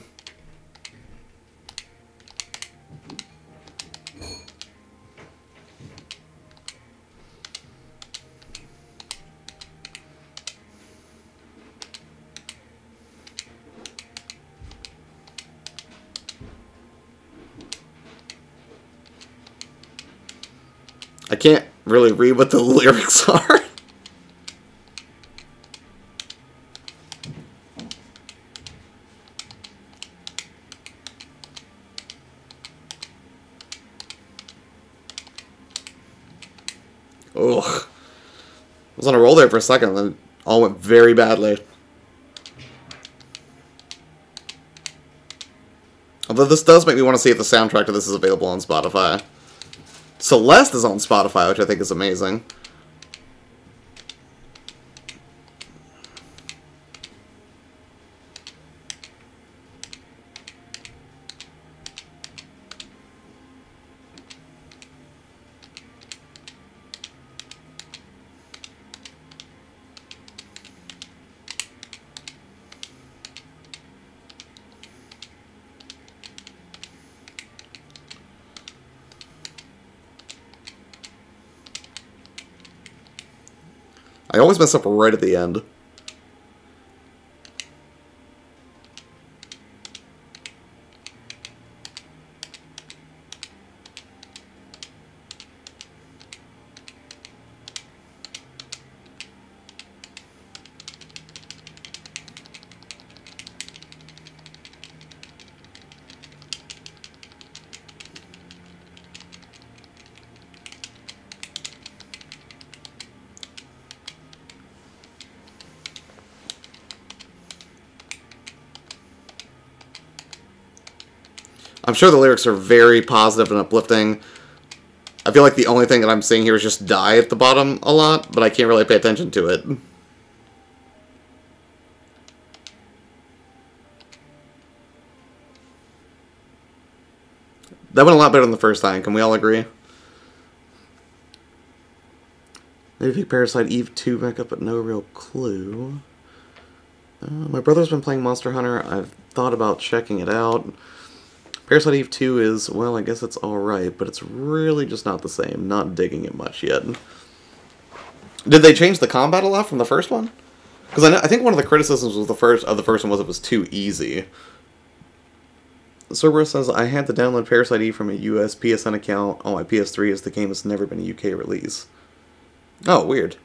I can't really read what the lyrics are. was on a roll there for a second, and then it all went very badly. Although this does make me want to see if the soundtrack to this is available on Spotify. Celeste is on Spotify, which I think is amazing. I always mess up right at the end. I'm sure the lyrics are very positive and uplifting. I feel like the only thing that I'm seeing here is just die at the bottom a lot, but I can't really pay attention to it. That went a lot better than the first time, can we all agree? Maybe pick Parasite Eve 2 back up, but no real clue. My brother's been playing Monster Hunter. I've thought about checking it out. Parasite Eve 2 is, well, I guess it's alright, but it's really just not the same. Not digging it much yet. Did they change the combat a lot from the first one? Because I think one of the criticisms of the first one was it was too easy. Cerberus says, I had to download Parasite Eve from a US PSN account on my PS3 as the game has never been a UK release. Oh, weird.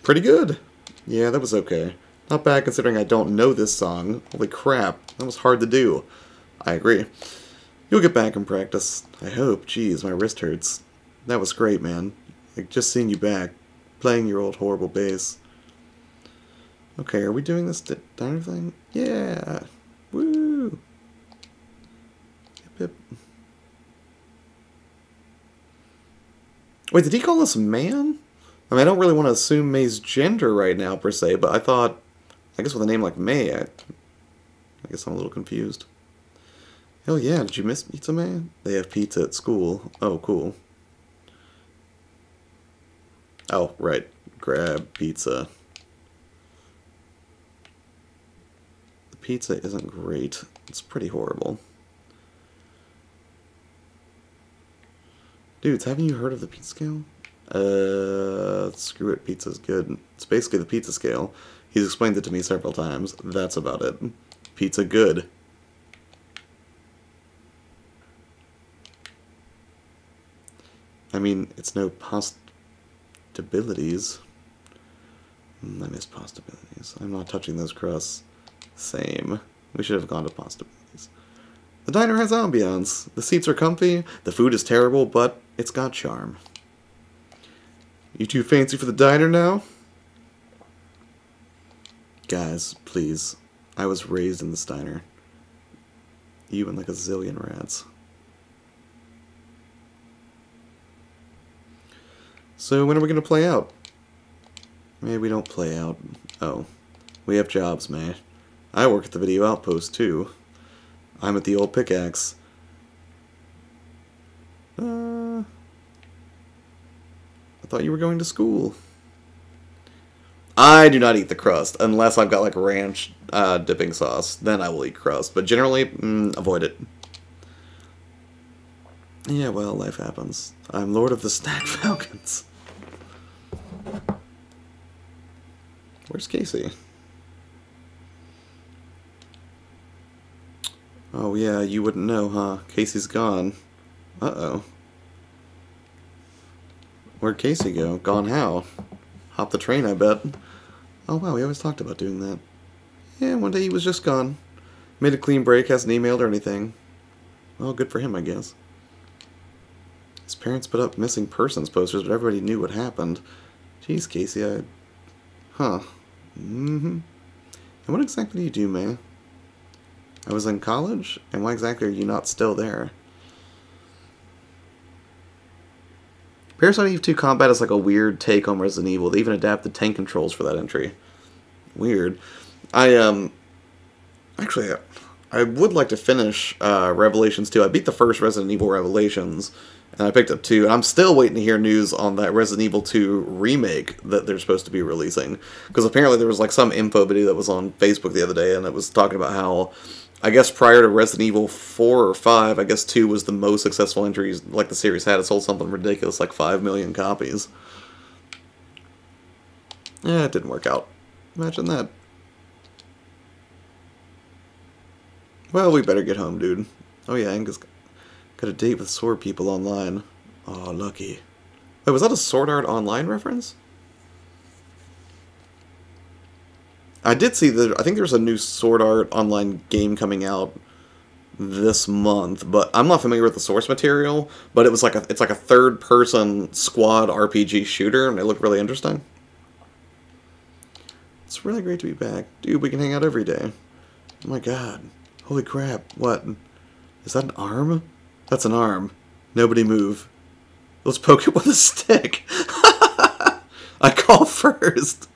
Pretty good. Yeah, that was okay. Not bad considering I don't know this song. Holy crap, that was hard to do. I agree. You'll get back in practice. I hope. Jeez, my wrist hurts. That was great, man. Like, just seeing you back. Playing your old horrible bass. Okay, are we doing this diner thing? Yeah! Woo! Hip hip. Wait, did he call us man? I mean, I don't really want to assume May's gender right now, per se, but I thought... I guess with a name like May, I guess I'm a little confused. Hell yeah, did you miss Pizza May? They have pizza at school. Oh, cool. Oh, right. Grab pizza. The pizza isn't great. It's pretty horrible. Dudes, haven't you heard of the pizza scale? Screw it, pizza's good. It's basically the pizza scale. He's explained it to me several times. That's about it. Pizza good. I mean, it's no possibilities. I miss possibilities. I'm not touching those crusts. Same. We should have gone to possibilities. The diner has ambiance. The seats are comfy. The food is terrible, but it's got charm. You too fancy for the diner now? Guys, please. I was raised in this diner. You and like a zillion rats. So when are we going to play out? Maybe we don't play out. Oh. We have jobs, man. I work at the Video Outpost, too. I'm at the Old Pickaxe. I thought you were going to school. I do not eat the crust, unless I've got, like, ranch dipping sauce. Then I will eat crust. But generally, avoid it. Yeah, well, life happens. I'm Lord of the Snack Falcons. Where's Casey? Oh, yeah, you wouldn't know, huh? Casey's gone. Uh-oh. Where'd Casey go? Gone how? Hop the train, I bet. Oh, wow, we always talked about doing that. Yeah, one day he was just gone. Made a clean break, hasn't emailed or anything. Well, good for him, I guess. His parents put up missing persons posters, but everybody knew what happened. Jeez, Casey, Huh. Mm-hmm. And what exactly do you do, man? I was in college? And why exactly are you not still there? Parasite Eve 2 Combat is like a weird take on Resident Evil. They even adapted tank controls for that entry. Weird. Actually, I would like to finish Revelations 2. I beat the first Resident Evil Revelations, and I picked up 2. And I'm still waiting to hear news on that Resident Evil 2 remake that they're supposed to be releasing. Because apparently there was like some info video that was on Facebook the other day, and it was talking about how, I guess prior to Resident Evil 4 or 5, I guess 2 was the most successful entries like the series had. It sold something ridiculous, like 5 million copies. Yeah, it didn't work out. Imagine that. Well, we better get home, dude. Oh yeah, Angus got a date with sword people online. Oh, lucky. Wait, was that a Sword Art Online reference? I did see that. I think there's a new Sword Art Online game coming out this month, but I'm not familiar with the source material. But it was like it's like a third-person squad RPG shooter, and it looked really interesting. It's really great to be back, dude. We can hang out every day. Oh my god. Holy crap, what? Is that an arm? That's an arm. Nobody move. Let's poke it with a stick. I call first.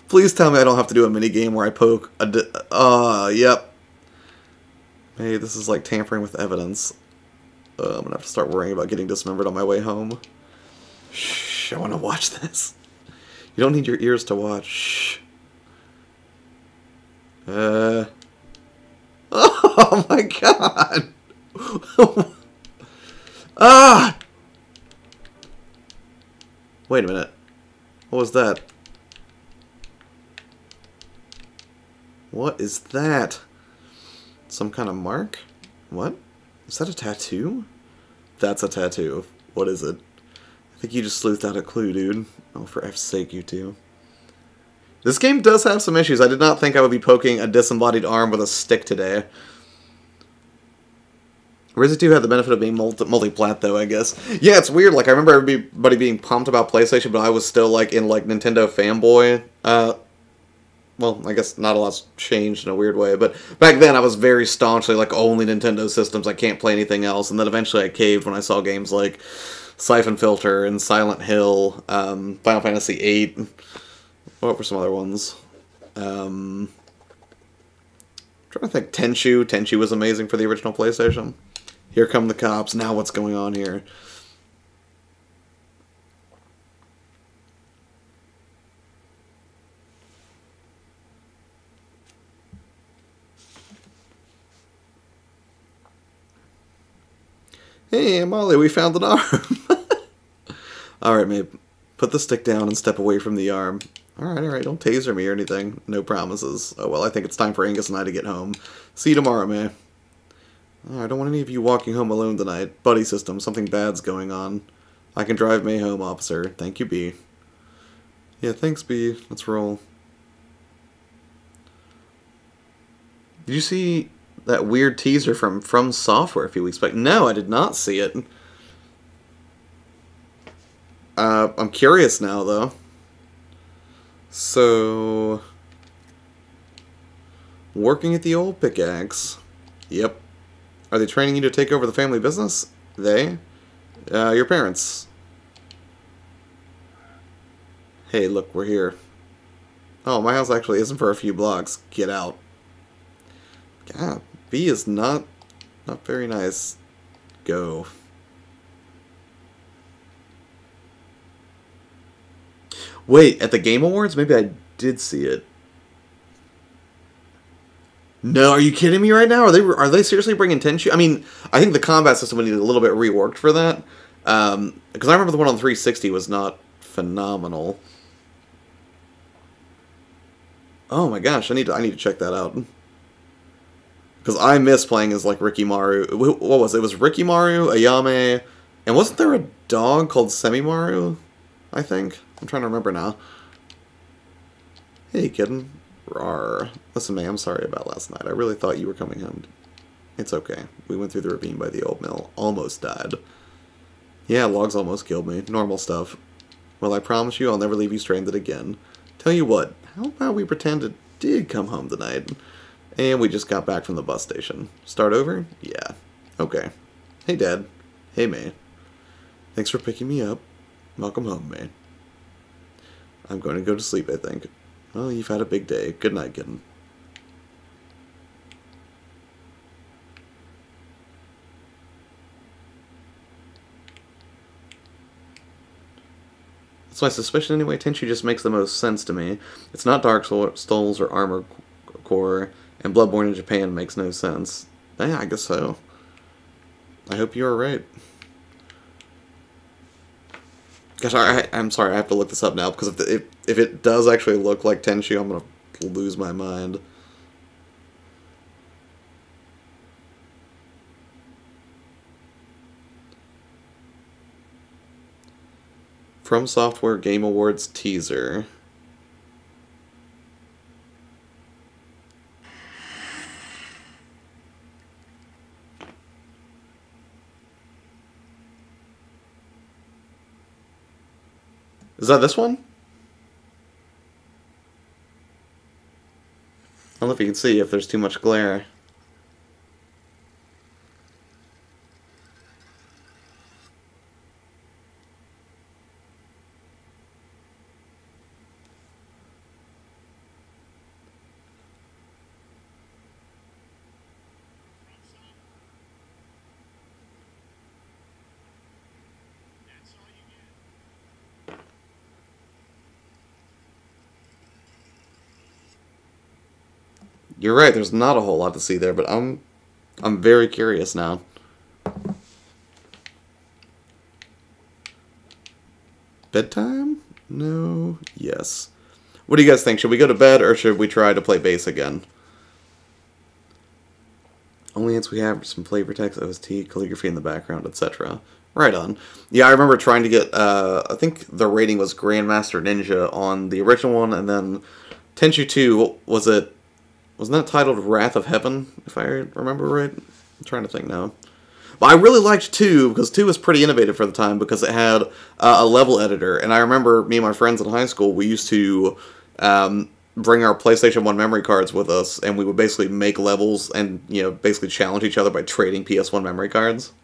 Please tell me I don't have to do a minigame where I poke a yep. Hey, this is like tampering with evidence. I'm gonna have to start worrying about getting dismembered on my way home. Shh, I wanna watch this. You don't need your ears to watch. Shh. Oh my god! Ah! Wait a minute. What was that? What is that? Some kind of mark? What? Is that a tattoo? That's a tattoo. What is it? I think you just sleuthed out a clue, dude. Oh, for F's sake, you two. This game does have some issues. I did not think I would be poking a disembodied arm with a stick today. Resident 2 had the benefit of being multi-plat, though, I guess. Yeah, it's weird. Like, I remember everybody being pumped about PlayStation, but I was still, like, in, like, Nintendo fanboy. Well, I guess not a lot's changed in a weird way, but back then I was very staunchly, like, only Nintendo systems. I can't play anything else. And then eventually I caved when I saw games like Siphon Filter and Silent Hill, Final Fantasy VIII. What were some other ones? I'm trying to think. Tenchu. Tenchu was amazing for the original PlayStation. Here come the cops. Now what's going on here? Hey, Molly, we found an arm. Alright, mate. Put the stick down and step away from the arm. Alright, don't taser me or anything. No promises. Oh, well, I think it's time for Angus and I to get home. See you tomorrow, man. Oh, I don't want any of you walking home alone tonight. Buddy system, something bad's going on. I can drive May home, officer. Thank you, B. Yeah, thanks, B. Let's roll. Did you see that weird teaser from Software a few weeks back? No, I did not see it. I'm curious now, though. So, working at the old pickaxe. Yep. Are they training you to take over the family business? They? Your parents. Hey, look, we're here. Oh, my house actually isn't for a few blocks. Get out. God, B is not very nice. Go. Wait, at the Game Awards? Maybe I did see it. No, are you kidding me right now? Are they seriously bringing Tenchu? I mean, I think the combat system would need a little bit reworked for that. Because I remember the one on 360 was not phenomenal. Oh my gosh, I need to check that out. Because I miss playing as, like, Rikimaru. What was it? It was Rikimaru, Ayame, and wasn't there a dog called Semimaru? I think. I'm trying to remember now. Hey, kitten. Rawr. Listen, man, I'm sorry about last night. I really thought you were coming home. It's okay. We went through the ravine by the old mill. Almost died. Yeah, logs almost killed me. Normal stuff. Well, I promise you I'll never leave you stranded again. Tell you what, how about we pretend it did come home tonight? And we just got back from the bus station. Start over? Yeah. Okay. Hey, Dad. Hey, May. Thanks for picking me up. Welcome home, May. I'm going to go to sleep, I think. Well, you've had a big day. Good night, kitten. That's my suspicion anyway. Tenchu just makes the most sense to me. It's not Dark Souls or Armor Core, and Bloodborne in Japan makes no sense. Yeah, I guess so. I hope you are right. Gosh, I'm sorry, I have to look this up now, because if it does actually look like Tenchu, I'm going to lose my mind. From Software Game Awards teaser. Is that this one? I don't know if you can see if there's too much glare. You're right, there's not a whole lot to see there, but I'm very curious now. Bedtime? No. Yes. What do you guys think? Should we go to bed or should we try to play bass again? Only hits we have some flavor text, OST, calligraphy in the background, etc. Right on. Yeah, I remember trying to get, I think the rating was Grandmaster Ninja on the original one, and then Tenchu 2, wasn't that titled Wrath of Heaven, if I remember right? I'm trying to think now. But I really liked 2, because 2 was pretty innovative for the time, because it had a level editor, and I remember me and my friends in high school, we used to bring our PlayStation 1 memory cards with us, and we would basically make levels and, you know, basically challenge each other by trading PS1 memory cards.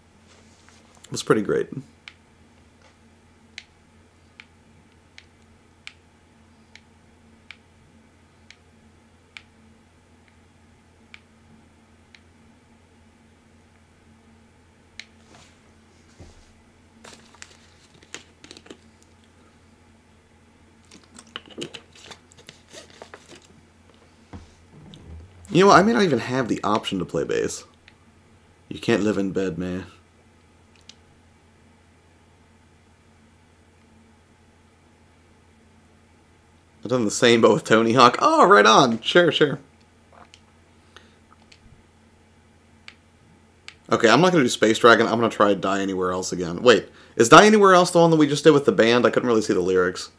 It was pretty great. You know what, I may not even have the option to play bass. You can't live in bed, man. I've done the same, but with Tony Hawk. Oh, right on. Sure, sure. Okay, I'm not going to do Space Dragon. I'm going to try Die Anywhere Else again. Wait, is Die Anywhere Else the one that we just did with the band? I couldn't really see the lyrics.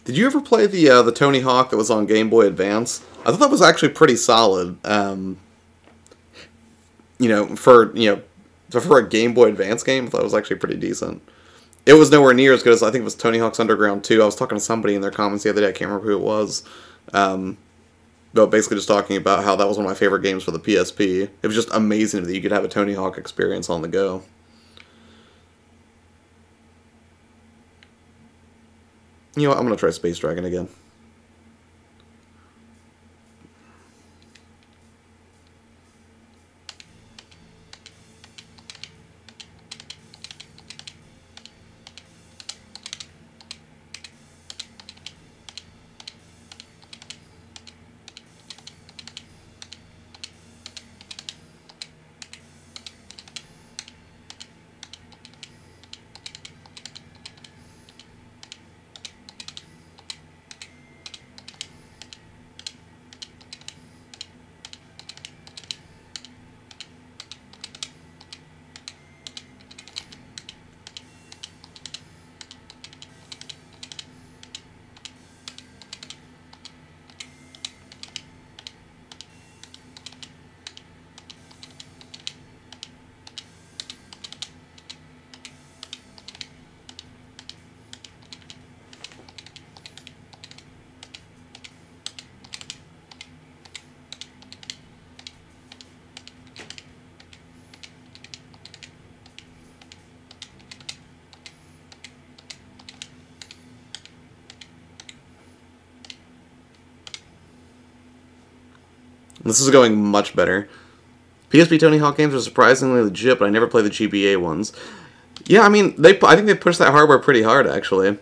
Did you ever play the Tony Hawk that was on Game Boy Advance? I thought that was actually pretty solid. For a Game Boy Advance game, I thought it was actually pretty decent. It was nowhere near as good as I think it was Tony Hawk's Underground 2. I was talking to somebody in their comments the other day. I can't remember who it was. But basically just talking about how that was one of my favorite games for the PSP. It was just amazing that you could have a Tony Hawk experience on the go. You know what, I'm going to try Space Dragon again. This is going much better. PSP Tony Hawk games are surprisingly legit, but I never play the GBA ones. Yeah, I mean, I think they pushed that hardware pretty hard, actually.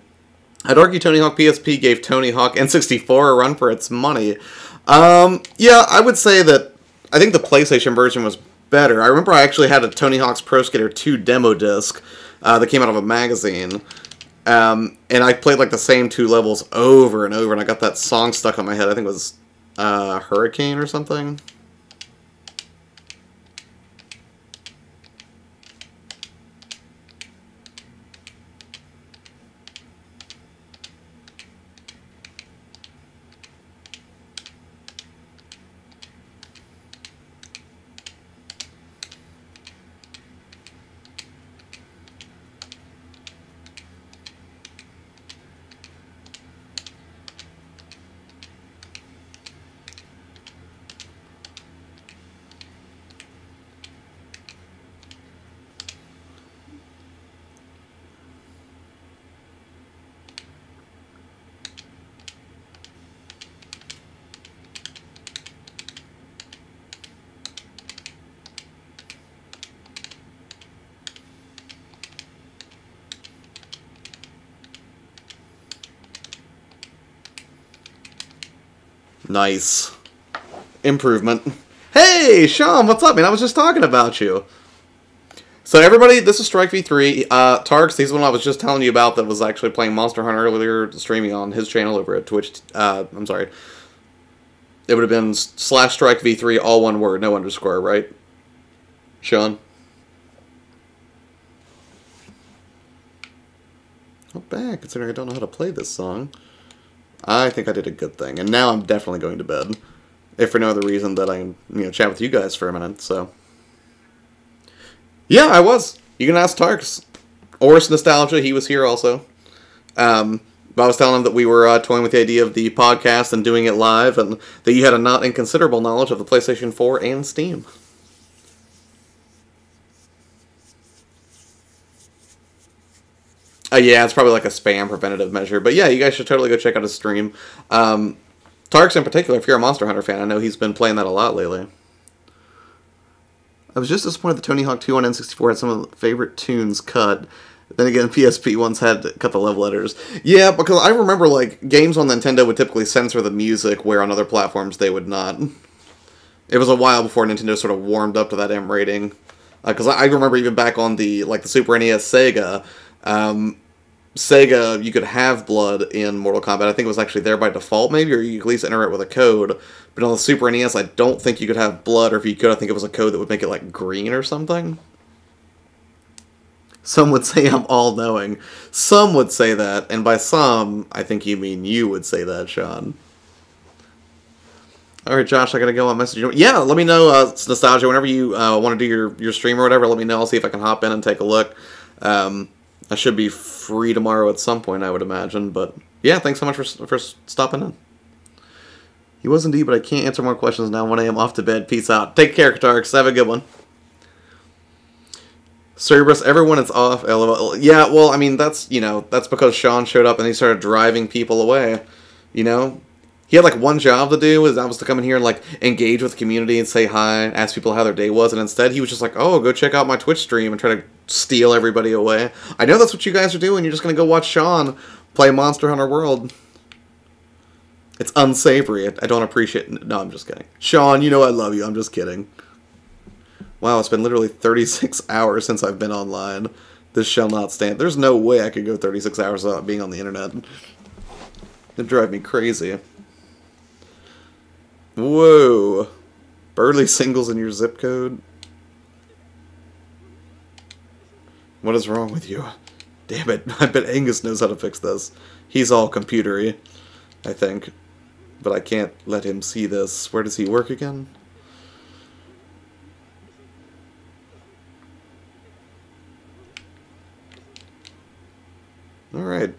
I'd argue Tony Hawk PSP gave Tony Hawk N64 a run for its money. Yeah, I would say that I think the PlayStation version was better. I remember I actually had a Tony Hawk's Pro Skater 2 demo disc that came out of a magazine. And I played like the same 2 levels over and over, and I got that song stuck on my head. I think it was Hurricane or something. Nice. Improvement. Hey, Sean, what's up, man? I was just talking about you. So everybody, this is Strike V3. Tarks, he's the one I was just telling you about that was actually playing Monster Hunter earlier, streaming on his channel over at Twitch. I'm sorry. It would have been /Strike V3, all one word, no underscore, right? Sean? Not bad, considering I don't know how to play this song. I think I did a good thing, and now I'm definitely going to bed. If for no other reason that I can, chat with you guys for a minute, so. Yeah, I was. You can ask Tarks. Oris Nostalgia, he was here also. I was telling him that we were toying with the idea of the podcast and doing it live, and that you had a not inconsiderable knowledge of the PlayStation 4 and Steam. Yeah, it's probably like a spam preventative measure. But yeah, you guys should totally go check out his stream. Tarks in particular, if you're a Monster Hunter fan, I know he's been playing that a lot lately. I was just disappointed that Tony Hawk 2 on N64 had some of the favorite tunes cut. Then again, PSP ones had to cut the love letters. Yeah, because I remember, like, games on Nintendo would typically censor the music, where on other platforms they would not. It was a while before Nintendo sort of warmed up to that M rating. Because I remember even back on the Super NES Sega, Sega, you could have blood in Mortal Kombat. I think it was actually there by default, maybe, or you could at least enter it with a code. But on the Super NES, I don't think you could have blood, or if you could, I think it was a code that would make it, like, green or something. Some would say I'm all-knowing. Some would say that, and by some, I think you mean you would say that, Sean. Alright, Josh, I gotta go on message you. Yeah, let me know, Nostalgia, whenever you want to do your stream or whatever, let me know. I'll see if I can hop in and take a look. I should be free tomorrow at some point, I would imagine, but yeah, thanks so much for stopping in. He was indeed, but I can't answer more questions now. 1 a.m. off to bed. Peace out. Take care, Tarks. Have a good one. Cerberus, everyone is off. LOL. Yeah, well, I mean, that's because Sean showed up and he started driving people away, He had, like, one job to do, that was to come in here and, like, engage with the community and say hi, ask people how their day was, and instead he was just like, oh, go check out my Twitch stream and try to steal everybody away. I know that's what you guys are doing. You're just going to go watch Sean play Monster Hunter World. It's unsavory. I don't appreciate it. No, I'm just kidding. Sean, I love you. I'm just kidding. Wow, it's been literally 36 hours since I've been online. This shall not stand. There's no way I could go 36 hours without being on the internet. It'd drive me crazy. Whoa. Burley singles in your zip code? What is wrong with you? Damn it. I bet Angus knows how to fix this. He's all computery, I think. But I can't let him see this. Where does he work again? Alright.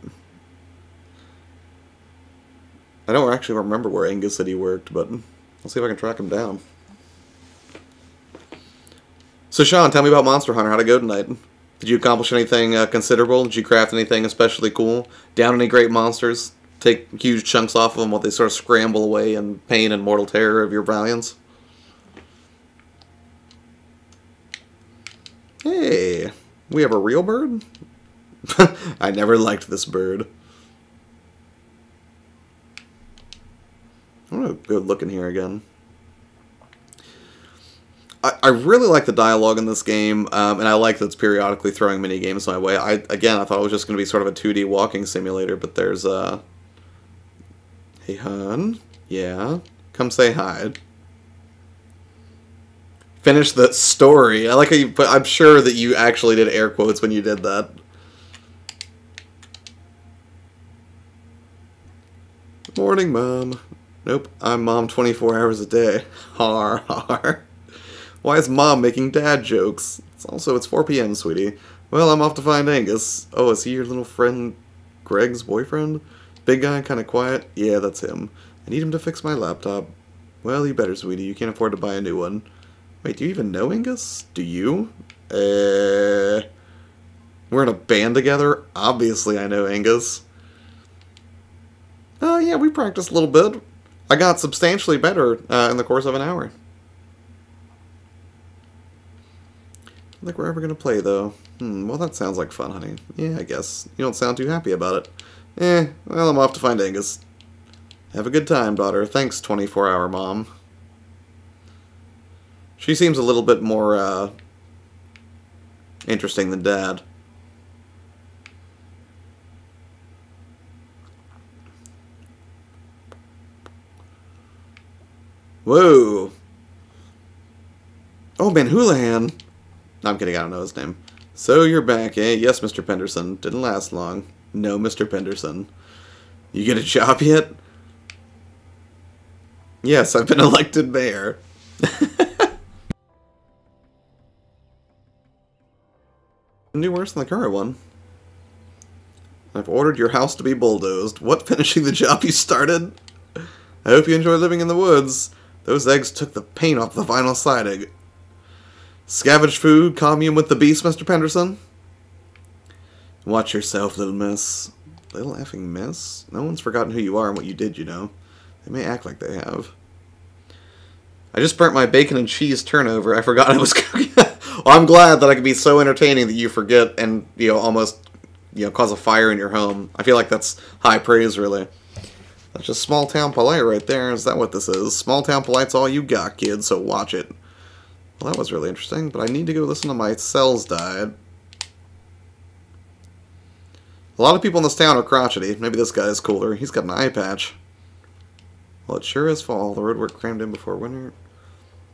I don't actually remember where Angus said he worked, but I'll see if I can track him down. So Sean, tell me about Monster Hunter. How'd it go tonight? Did you accomplish anything considerable? Did you craft anything especially cool? Down any great monsters? Take huge chunks off of them while they sort of scramble away in pain and mortal terror of your valiance? Hey, we have a real bird? I never liked this bird. I'm gonna go look in here again. I really like the dialogue in this game, and I like that it's periodically throwing mini games my way. I thought it was just going to be sort of a 2D walking simulator, but there's hey, hon. Yeah? Come say hi. Finish the story. I like how you put... I'm sure that you actually did air quotes when you did that. Morning, Mom. Nope, I'm Mom 24 hours a day. Har, har. Why is Mom making dad jokes? It's 4 p.m., sweetie. Well, I'm off to find Angus. Oh, is he your little friend Greg's boyfriend? Big guy, kind of quiet? Yeah, that's him. I need him to fix my laptop. Well, you better, sweetie. You can't afford to buy a new one. Wait, do you even know Angus? Do you? We're in a band together? Obviously I know Angus. Oh, yeah, we practiced a little bit. I got substantially better in the course of an hour. I don't think we're ever going to play, though. Well, that sounds like fun, honey. Yeah, I guess. You don't sound too happy about it. Well, I'm off to find Angus. Have a good time, daughter. Thanks, 24-hour mom. She seems a little bit more, interesting than Dad. Whoa! Oh, Ben Houlihan! No, I'm kidding, I don't know his name. So you're back, eh? Yes, Mr. Penderson. Didn't last long. No, Mr. Penderson. You get a job yet? Yes, I've been elected mayor. Do worse than the current one. I've ordered your house to be bulldozed. What, finishing the job you started? I hope you enjoy living in the woods. Those eggs took the paint off the vinyl siding. Scavenged food, commune with the beast, Mr. Penderson? Watch yourself, little miss. Little effing miss? No one's forgotten who you are and what you did, you know. They may act like they have. I just burnt my bacon and cheese turnover. I forgot I was cooking. Well, I'm glad that I could be so entertaining that you forget and, almost, cause a fire in your home. I feel like that's high praise, really. That's just small town polite right there. Is that what this is? Small town polite's all you got, kid, so watch it. Well, that was really interesting, but I need to go listen to my cells died. A lot of people in this town are crotchety. Maybe this guy is cooler. He's got an eye patch. Well, it sure is fall. The roadwork crammed in before winter.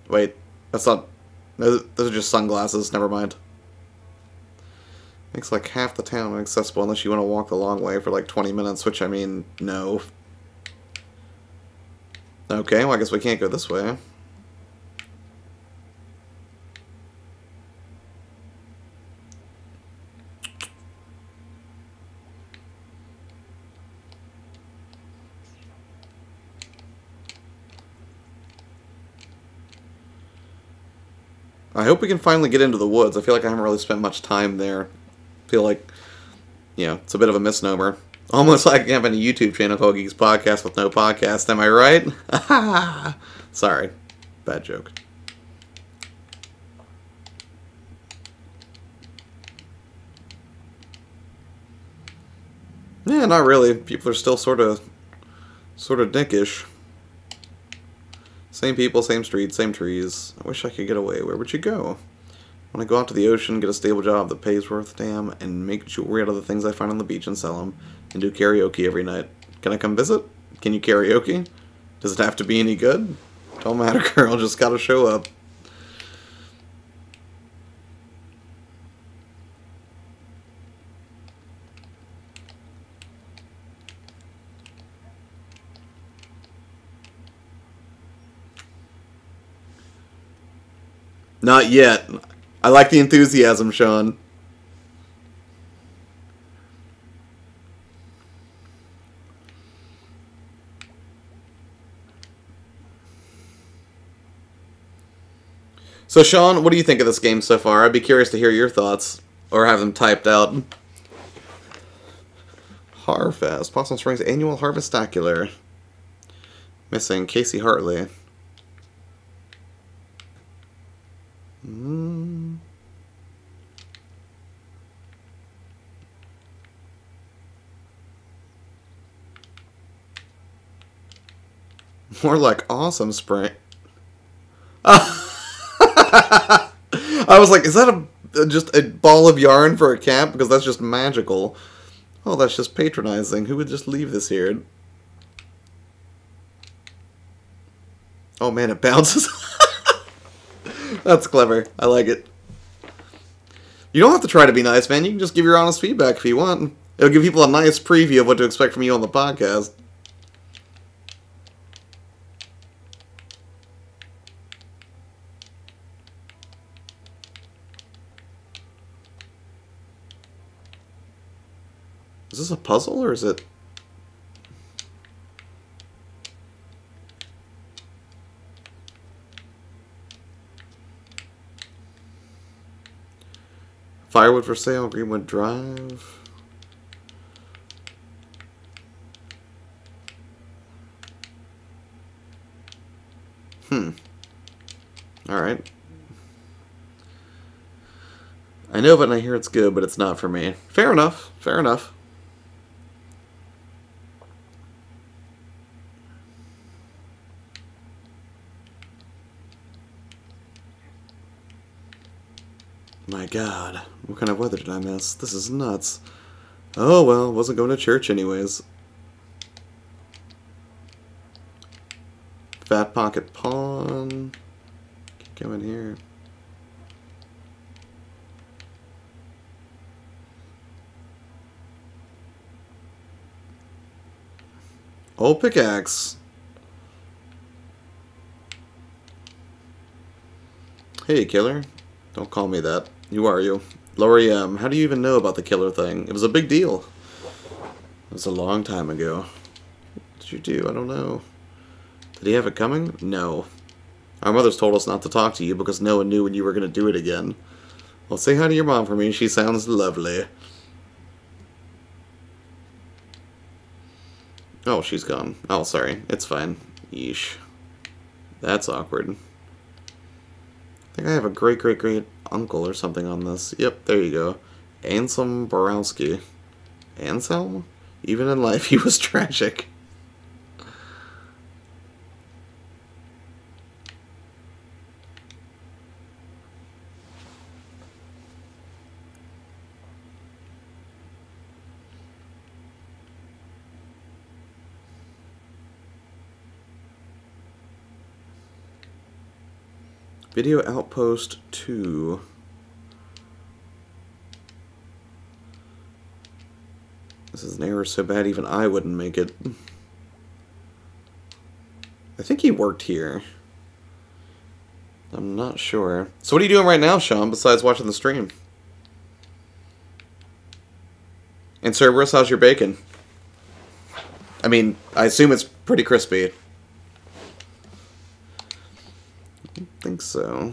Wait, that's not... Those are just sunglasses. Never mind. Makes like half the town inaccessible unless you want to walk the long way for like 20 minutes, which, I mean, no. Okay, well, I guess we can't go this way. I hope we can finally get into the woods. I feel like I haven't really spent much time there. I feel like, it's a bit of a misnomer. Almost like having a YouTube channel called Geeks Podcast with no podcast, am I right? Sorry. Bad joke. Yeah, not really. People are still sort of dickish. Same people, same streets, same trees. I wish I could get away. Where would you go? I want to go out to the ocean, get a stable job that pays worth damn, and make jewelry out of the things I find on the beach and sell them, and do karaoke every night. Can I come visit? Can you karaoke? Does it have to be any good? Don't matter, girl. Just gotta show up. Not yet. I like the enthusiasm, Sean. So, Sean, what do you think of this game so far? I'd be curious to hear your thoughts, or have them typed out. Harfest, Possum Springs Annual Harvestacular. Missing Casey Hartley. More like awesome spring. I was like, is that just a ball of yarn for a cat? Because that's just magical. Oh, that's just patronizing. Who would just leave this here? Oh man, it bounces. That's clever. I like it. You don't have to try to be nice, man. You can just give your honest feedback if you want. It'll give people a nice preview of what to expect from you on the podcast. Is this a puzzle, or is it... Firewood for sale, Greenwood Drive. Alright. I know of it and I hear it's good, but it's not for me. Fair enough. Fair enough. My God, what kind of weather did I miss? This is nuts. Oh well, wasn't going to church anyways. Fat Pocket Pawn. Keep going here. Old Pickaxe. Hey, killer. Don't call me that. Who are you? Lori M. How do you even know about the killer thing? It was a big deal. It was a long time ago. What did you do? I don't know. Did he have it coming? No. Our mothers told us not to talk to you because no one knew when you were going to do it again. Well, say hi to your mom for me. She sounds lovely. Oh, she's gone. Oh, sorry. It's fine. Yeesh. That's awkward. I think I have a great uncle or something on this. Yep, there you go. Anselm Borowski. Anselm? Even in life, he was tragic. Video Outpost 2. This is an error so bad even I wouldn't make it. I think he worked here. I'm not sure. So what are you doing right now, Sean, besides watching the stream? And Cerberus, how's your bacon? I mean, I assume it's pretty crispy. I don't think so.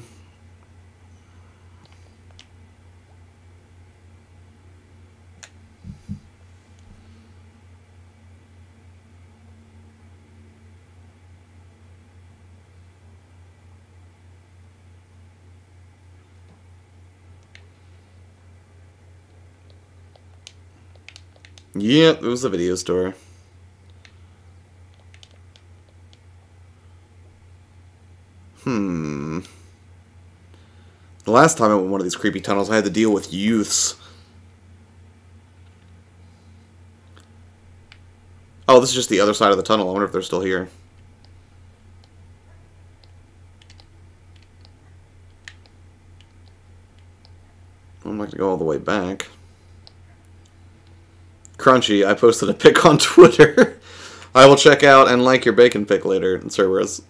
Yep, it was a video store. The last time I went in one of these creepy tunnels, I had to deal with youths. Oh, this is just the other side of the tunnel. I wonder if they're still here. I'm not going to go all the way back. Crunchy, I posted a pic on Twitter. I will check out and like your bacon pic later, Cerberus.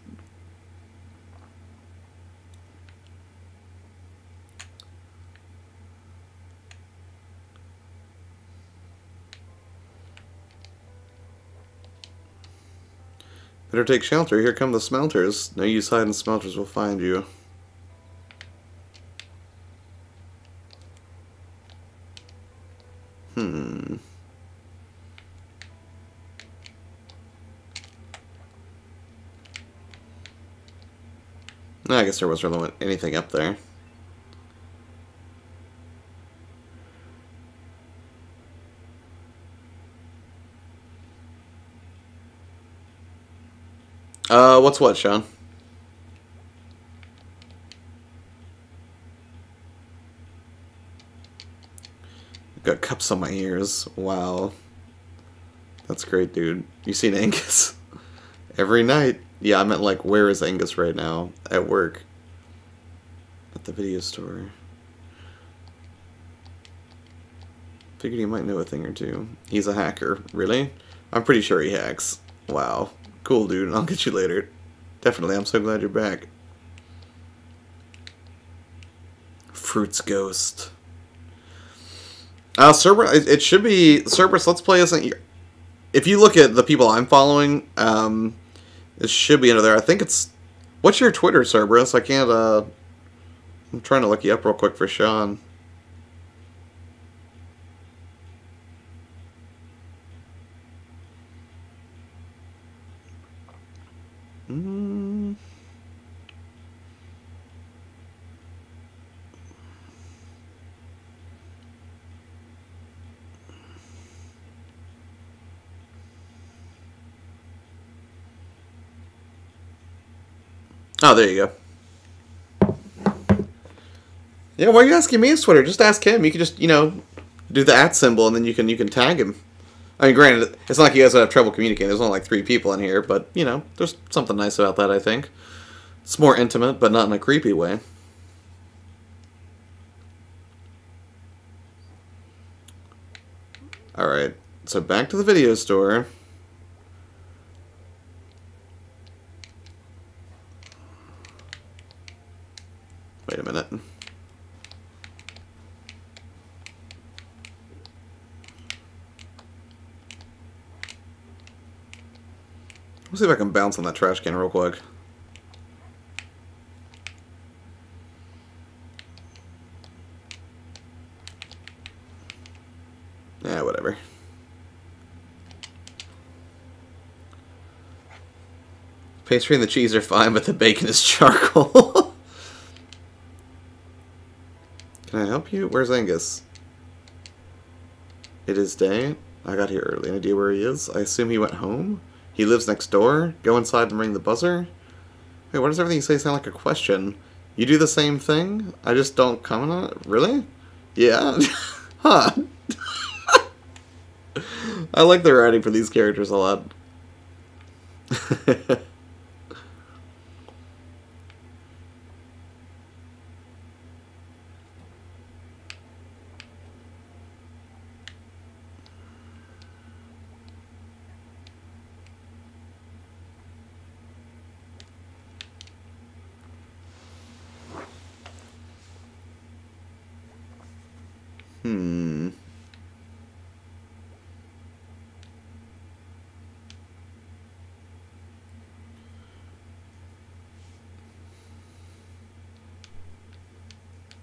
Better take shelter. Here come the smelters. No use hiding, smelters will find you. I guess there wasn't really anything up there. What's what, Sean? Got cups on my ears. Wow. That's great, dude. You seen Angus? Every night. Yeah, I meant like, where is Angus right now? At work. At the video store. Figured he might know a thing or two. He's a hacker. Really? I'm pretty sure he hacks. Wow. Cool, dude. I'll get you later. Definitely. I'm so glad you're back. Fruits Ghost. Cerberus, it should be Cerberus. Let's play isn't. If you look at the people I'm following, it should be under there. I think it's. What's your Twitter, Cerberus? I can't. I'm trying to look you up real quick for Sean. Oh, there you go. Yeah, why are you asking me his Twitter? Just ask him. You can just, you know, do the @ symbol and then you can tag him. I mean, granted, it's not like you guys have trouble communicating. There's only like 3 people in here, but, you know, there's something nice about that, I think. It's more intimate, but not in a creepy way. Alright, so back to the video store. Wait a minute. Let's see if I can bounce on that trash can real quick. Yeah, whatever. Pastry and the cheese are fine, but the bacon is charcoal. Can I help you? Where's Angus? It is day. I got here early. Any idea where he is? I assume he went home? He lives next door? Go inside and ring the buzzer? Wait, why does everything you say sound like a question? You do the same thing? I just don't comment on it? Really? Yeah? Huh. I like the writing for these characters a lot.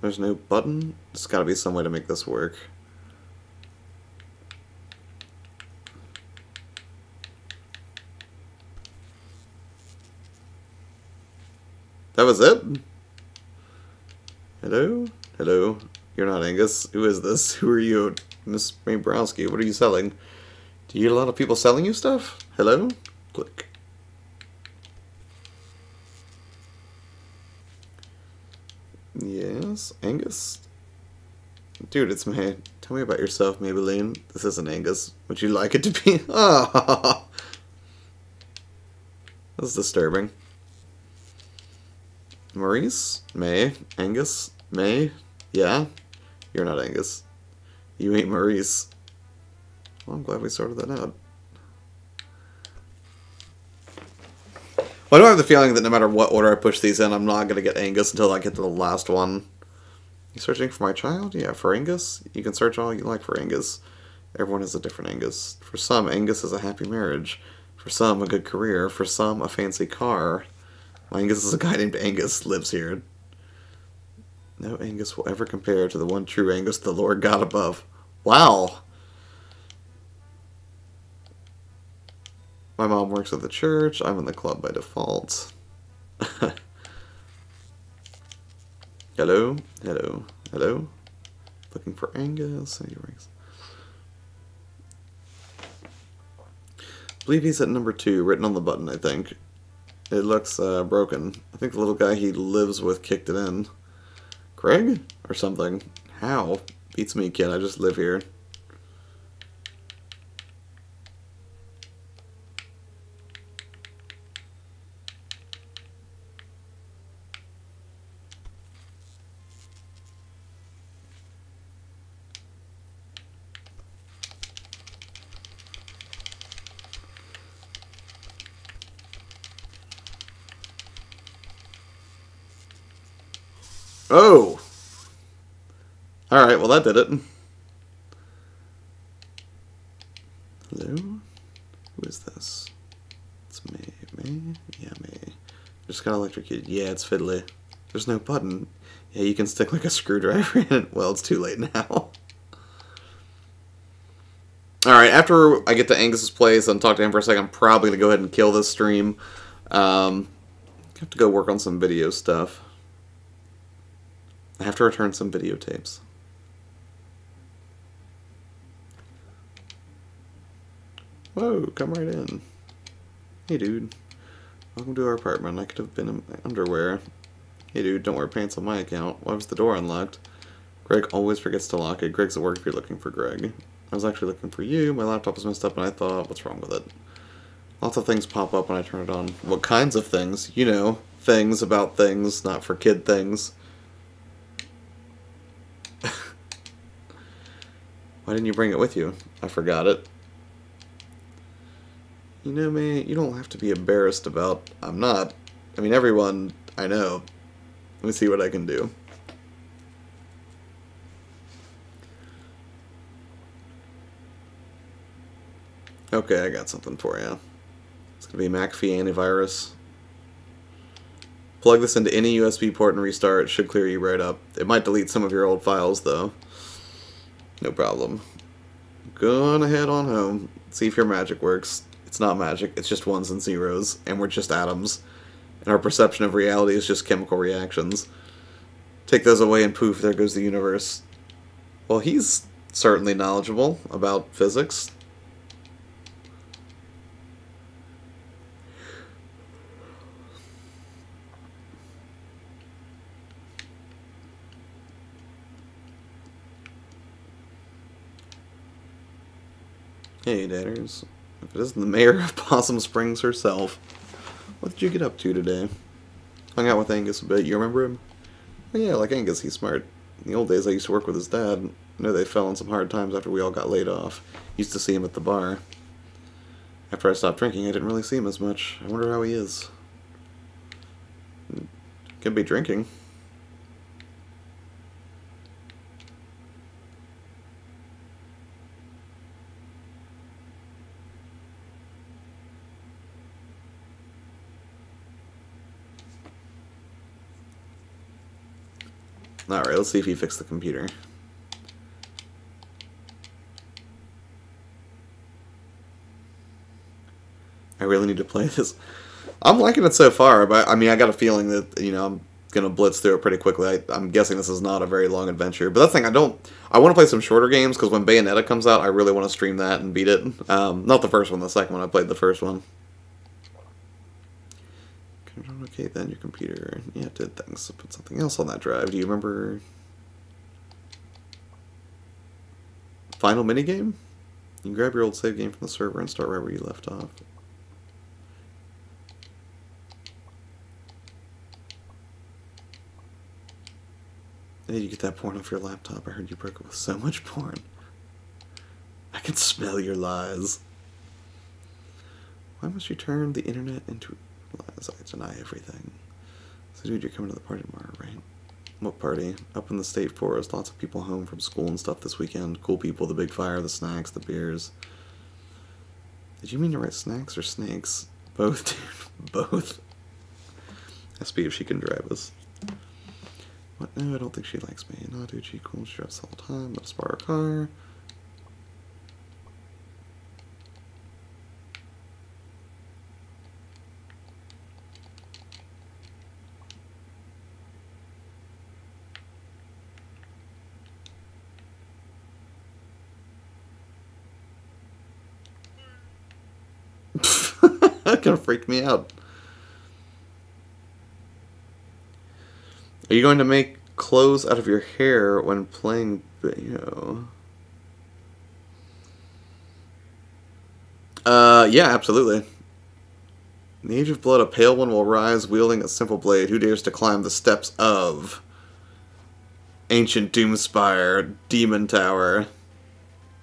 There's no button? There's gotta be some way to make this work. That was it? Hello? Hello? You're not Angus. Who is this? Who are you? Miss Browski, what are you selling? Do you get a lot of people selling you stuff? Hello? Click. Yes, Angus? Dude, it's me. Tell me about yourself, Maybelline. This isn't Angus. Would you like it to be? Oh, that's disturbing. Maurice? May? Angus? May? Yeah? You're not Angus. You ain't Maurice. Well, I'm glad we sorted that out. Well, I do have the feeling that no matter what order I push these in, I'm not going to get Angus until I get to the last one. You searching for my child? Yeah, for Angus? You can search all you like for Angus. Everyone has a different Angus. For some, Angus is a happy marriage. For some, a good career. For some, a fancy car. My Angus is a guy named Angus, lives here. No Angus will ever compare to the one true Angus the Lord God above. Wow! My mom works at the church. I'm in the club by default. Hello? Hello? Hello? Looking for Angus. I believe he's at number 2, written on the button, I think. It looks broken. I think the little guy he lives with kicked it in. Greg? Or something. How? Beats me, kid. I just live here. Oh! Alright, well that did it. Hello? Who is this? It's me. Me? Yeah, me. Just got electrocuted. Yeah, it's fiddly. There's no button. Yeah, you can stick like a screwdriver in it. Well, it's too late now. Alright, after I get to Angus's place and talk to him for a second, I'm probably going to go ahead and kill this stream. I have to go work on some video stuff. I have to return some videotapes. Whoa, come right in. Hey, dude. Welcome to our apartment. I could have been in my underwear. Hey, dude, don't wear pants on my account. Why was the door unlocked? Greg always forgets to lock it. Greg's at work if you're looking for Greg. I was actually looking for you. My laptop was messed up and I thought, what's wrong with it? Lots of things pop up when I turn it on. What kinds of things? You know, things about things, not for kid things. Why didn't you bring it with you? I forgot it. You know, man, you don't have to be embarrassed about... I'm not. I mean, everyone I know. Let me see what I can do. Okay, I got something for you. It's going to be McAfee antivirus. Plug this into any USB port and restart. It should clear you right up. It might delete some of your old files, though. No problem. Go on ahead on home. See if your magic works. It's not magic, it's just ones and zeros, and we're just atoms. And our perception of reality is just chemical reactions. Take those away and poof, there goes the universe. Well, he's certainly knowledgeable about physics. Hey, Dadders. If it isn't the mayor of Possum Springs herself. What did you get up to today? Hung out with Angus a bit. You remember him? Oh, yeah, like Angus, he's smart. In the old days, I used to work with his dad. I know they fell in some hard times after we all got laid off. Used to see him at the bar. After I stopped drinking, I didn't really see him as much. I wonder how he is. Could be drinking. Alright, let's see if he fixed the computer. I really need to play this. I'm liking it so far, but I mean, I got a feeling that, you know, I'm going to blitz through it pretty quickly. I'm guessing this is not a very long adventure. But that's the thing, I want to play some shorter games, because when Bayonetta comes out, I really want to stream that and beat it. Not the first one, the second one. I played the first one. Okay, then your computer. Yeah, it did things. So put something else on that drive. Do you remember... Final minigame? You can grab your old save game from the server and start right where you left off. Hey, you get that porn off your laptop. I heard you broke up with so much porn. I can smell your lies. Why must you turn the internet into lies? I deny everything. So dude, you're coming to the party tomorrow, right? What party? Up in the state forest. Lots of people home from school and stuff this weekend. Cool people, the big fire, the snacks, the beers. Did you mean to write snacks or snakes? Both, dude. Both. SP if she can drive us. What? No, I don't think she likes me. No, dude, she cool. She drives all the time. Let's borrow a car. That kind of freaked me out. Are you going to make clothes out of your hair when playing video? Yeah, absolutely. In the Age of Blood, a pale one will rise wielding a simple blade. Who dares to climb the steps of Ancient Doomspire, Demon Tower?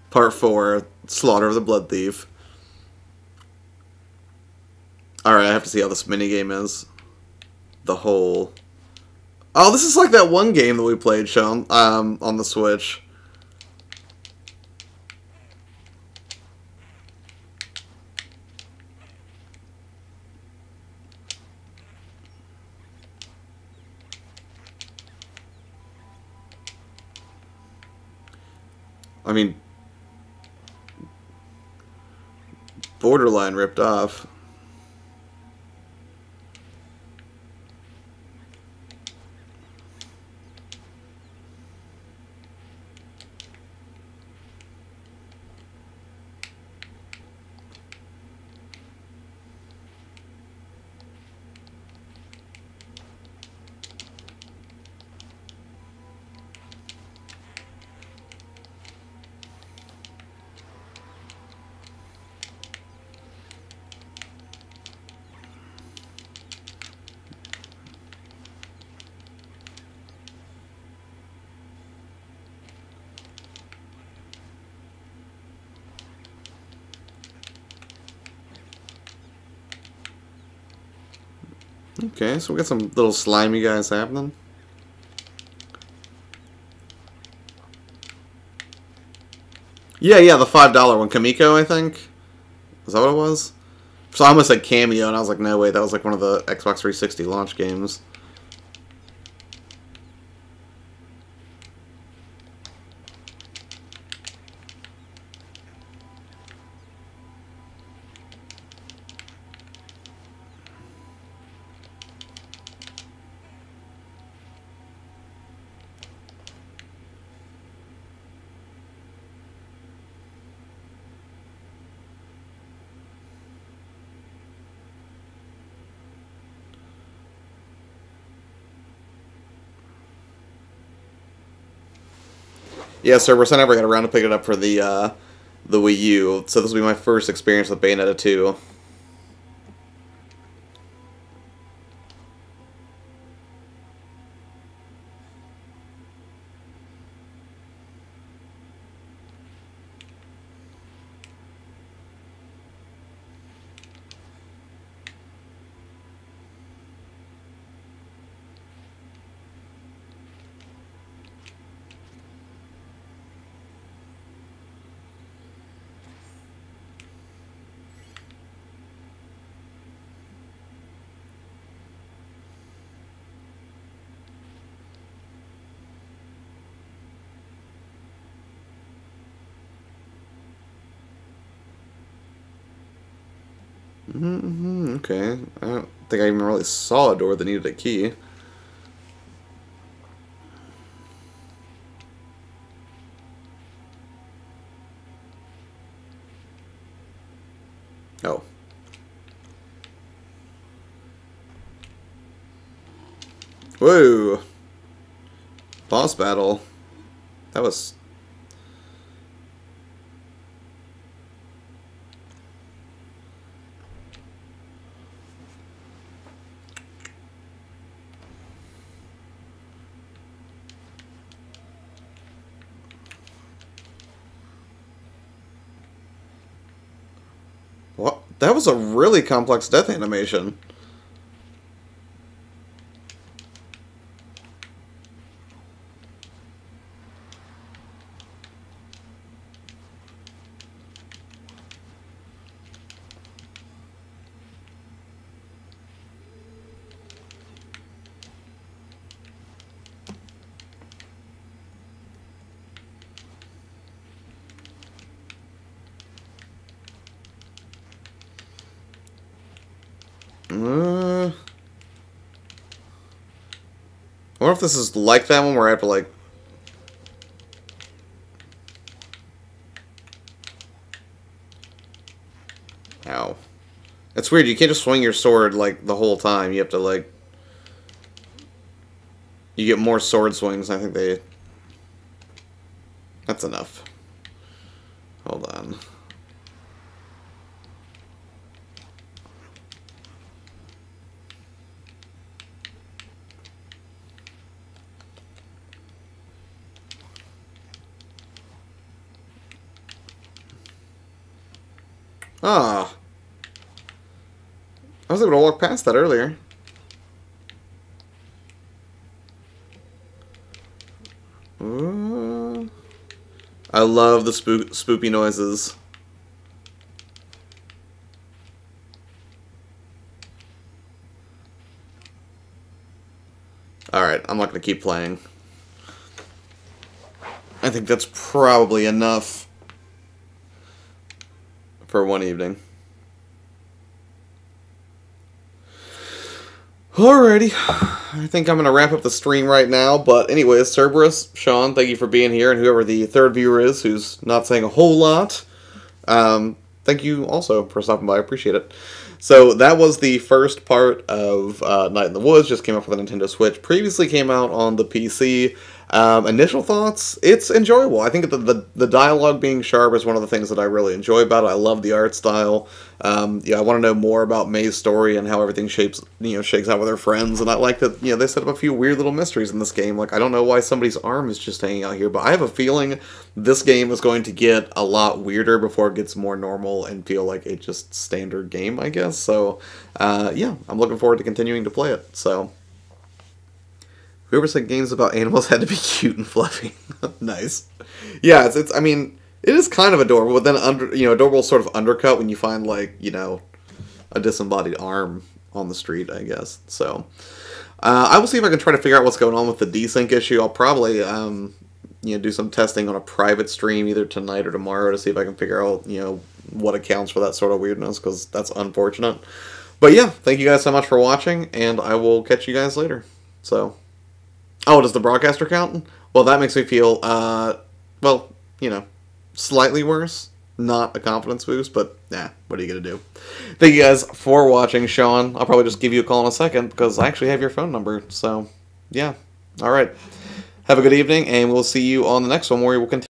Part 4, Slaughter of the Blood Thief. Alright, I have to see how this minigame is. The whole... Oh, this is like that one game that we played, Sean, on the Switch. I mean, borderline ripped off. Okay, so we got some little slimy guys happening. Yeah, the $5 one. Kamiko, I think? Is that what it was? So I almost said Cameo, and I was like, no, wait, that was like one of the Xbox 360 launch games. Yeah, Cerberus, I never got around to picking it up for the Wii U, so this will be my first experience with Bayonetta 2. Okay. I don't think I even really saw a door that needed a key. Oh. Whoa! Boss battle. That was... What? That was a really complex death animation. I wonder if this is like that one where I have to, like... Ow. It's weird, you can't just swing your sword, like, the whole time. You have to, like... You get more sword swings. I think they... That's enough. Hold on. Ah. I was able to walk past that earlier. I love the spoopy noises. Alright, I'm not going to keep playing. I think that's probably enough for one evening. Alrighty, I think I'm going to wrap up the stream right now, but anyways, Cerberus, Sean, thank you for being here, and whoever the third viewer is who's not saying a whole lot, thank you also for stopping by, I appreciate it. So that was the first part of Night in the Woods, just came out for the Nintendo Switch, previously came out on the PC. Initial thoughts, it's enjoyable. I think the dialogue being sharp is one of the things that I really enjoy about it. I love the art style. Yeah, I want to know more about May's story and how everything shakes out with her friends. And I like that, they set up a few weird little mysteries in this game. Like, I don't know why somebody's arm is just hanging out here, but I have a feeling this game is going to get a lot weirder before it gets more normal and feel like a just standard game, I guess. So, yeah, I'm looking forward to continuing to play it. So, whoever said games about animals had to be cute and fluffy. Nice. Yeah, it's. I mean, it is kind of adorable, but then adorable sort of undercut when you find like a disembodied arm on the street, I guess. So, I will see if I can try to figure out what's going on with the desync issue. I'll probably do some testing on a private stream either tonight or tomorrow to see if I can figure out what accounts for that sort of weirdness, because that's unfortunate. But yeah, thank you guys so much for watching, and I will catch you guys later. So. Oh, does the broadcaster count? Well, that makes me feel, well, slightly worse. Not a confidence boost, but, what are you going to do? Thank you guys for watching, Sean. I'll probably just give you a call in a second, because I actually have your phone number. So, yeah. Alright. Have a good evening, and we'll see you on the next one, where we will continue.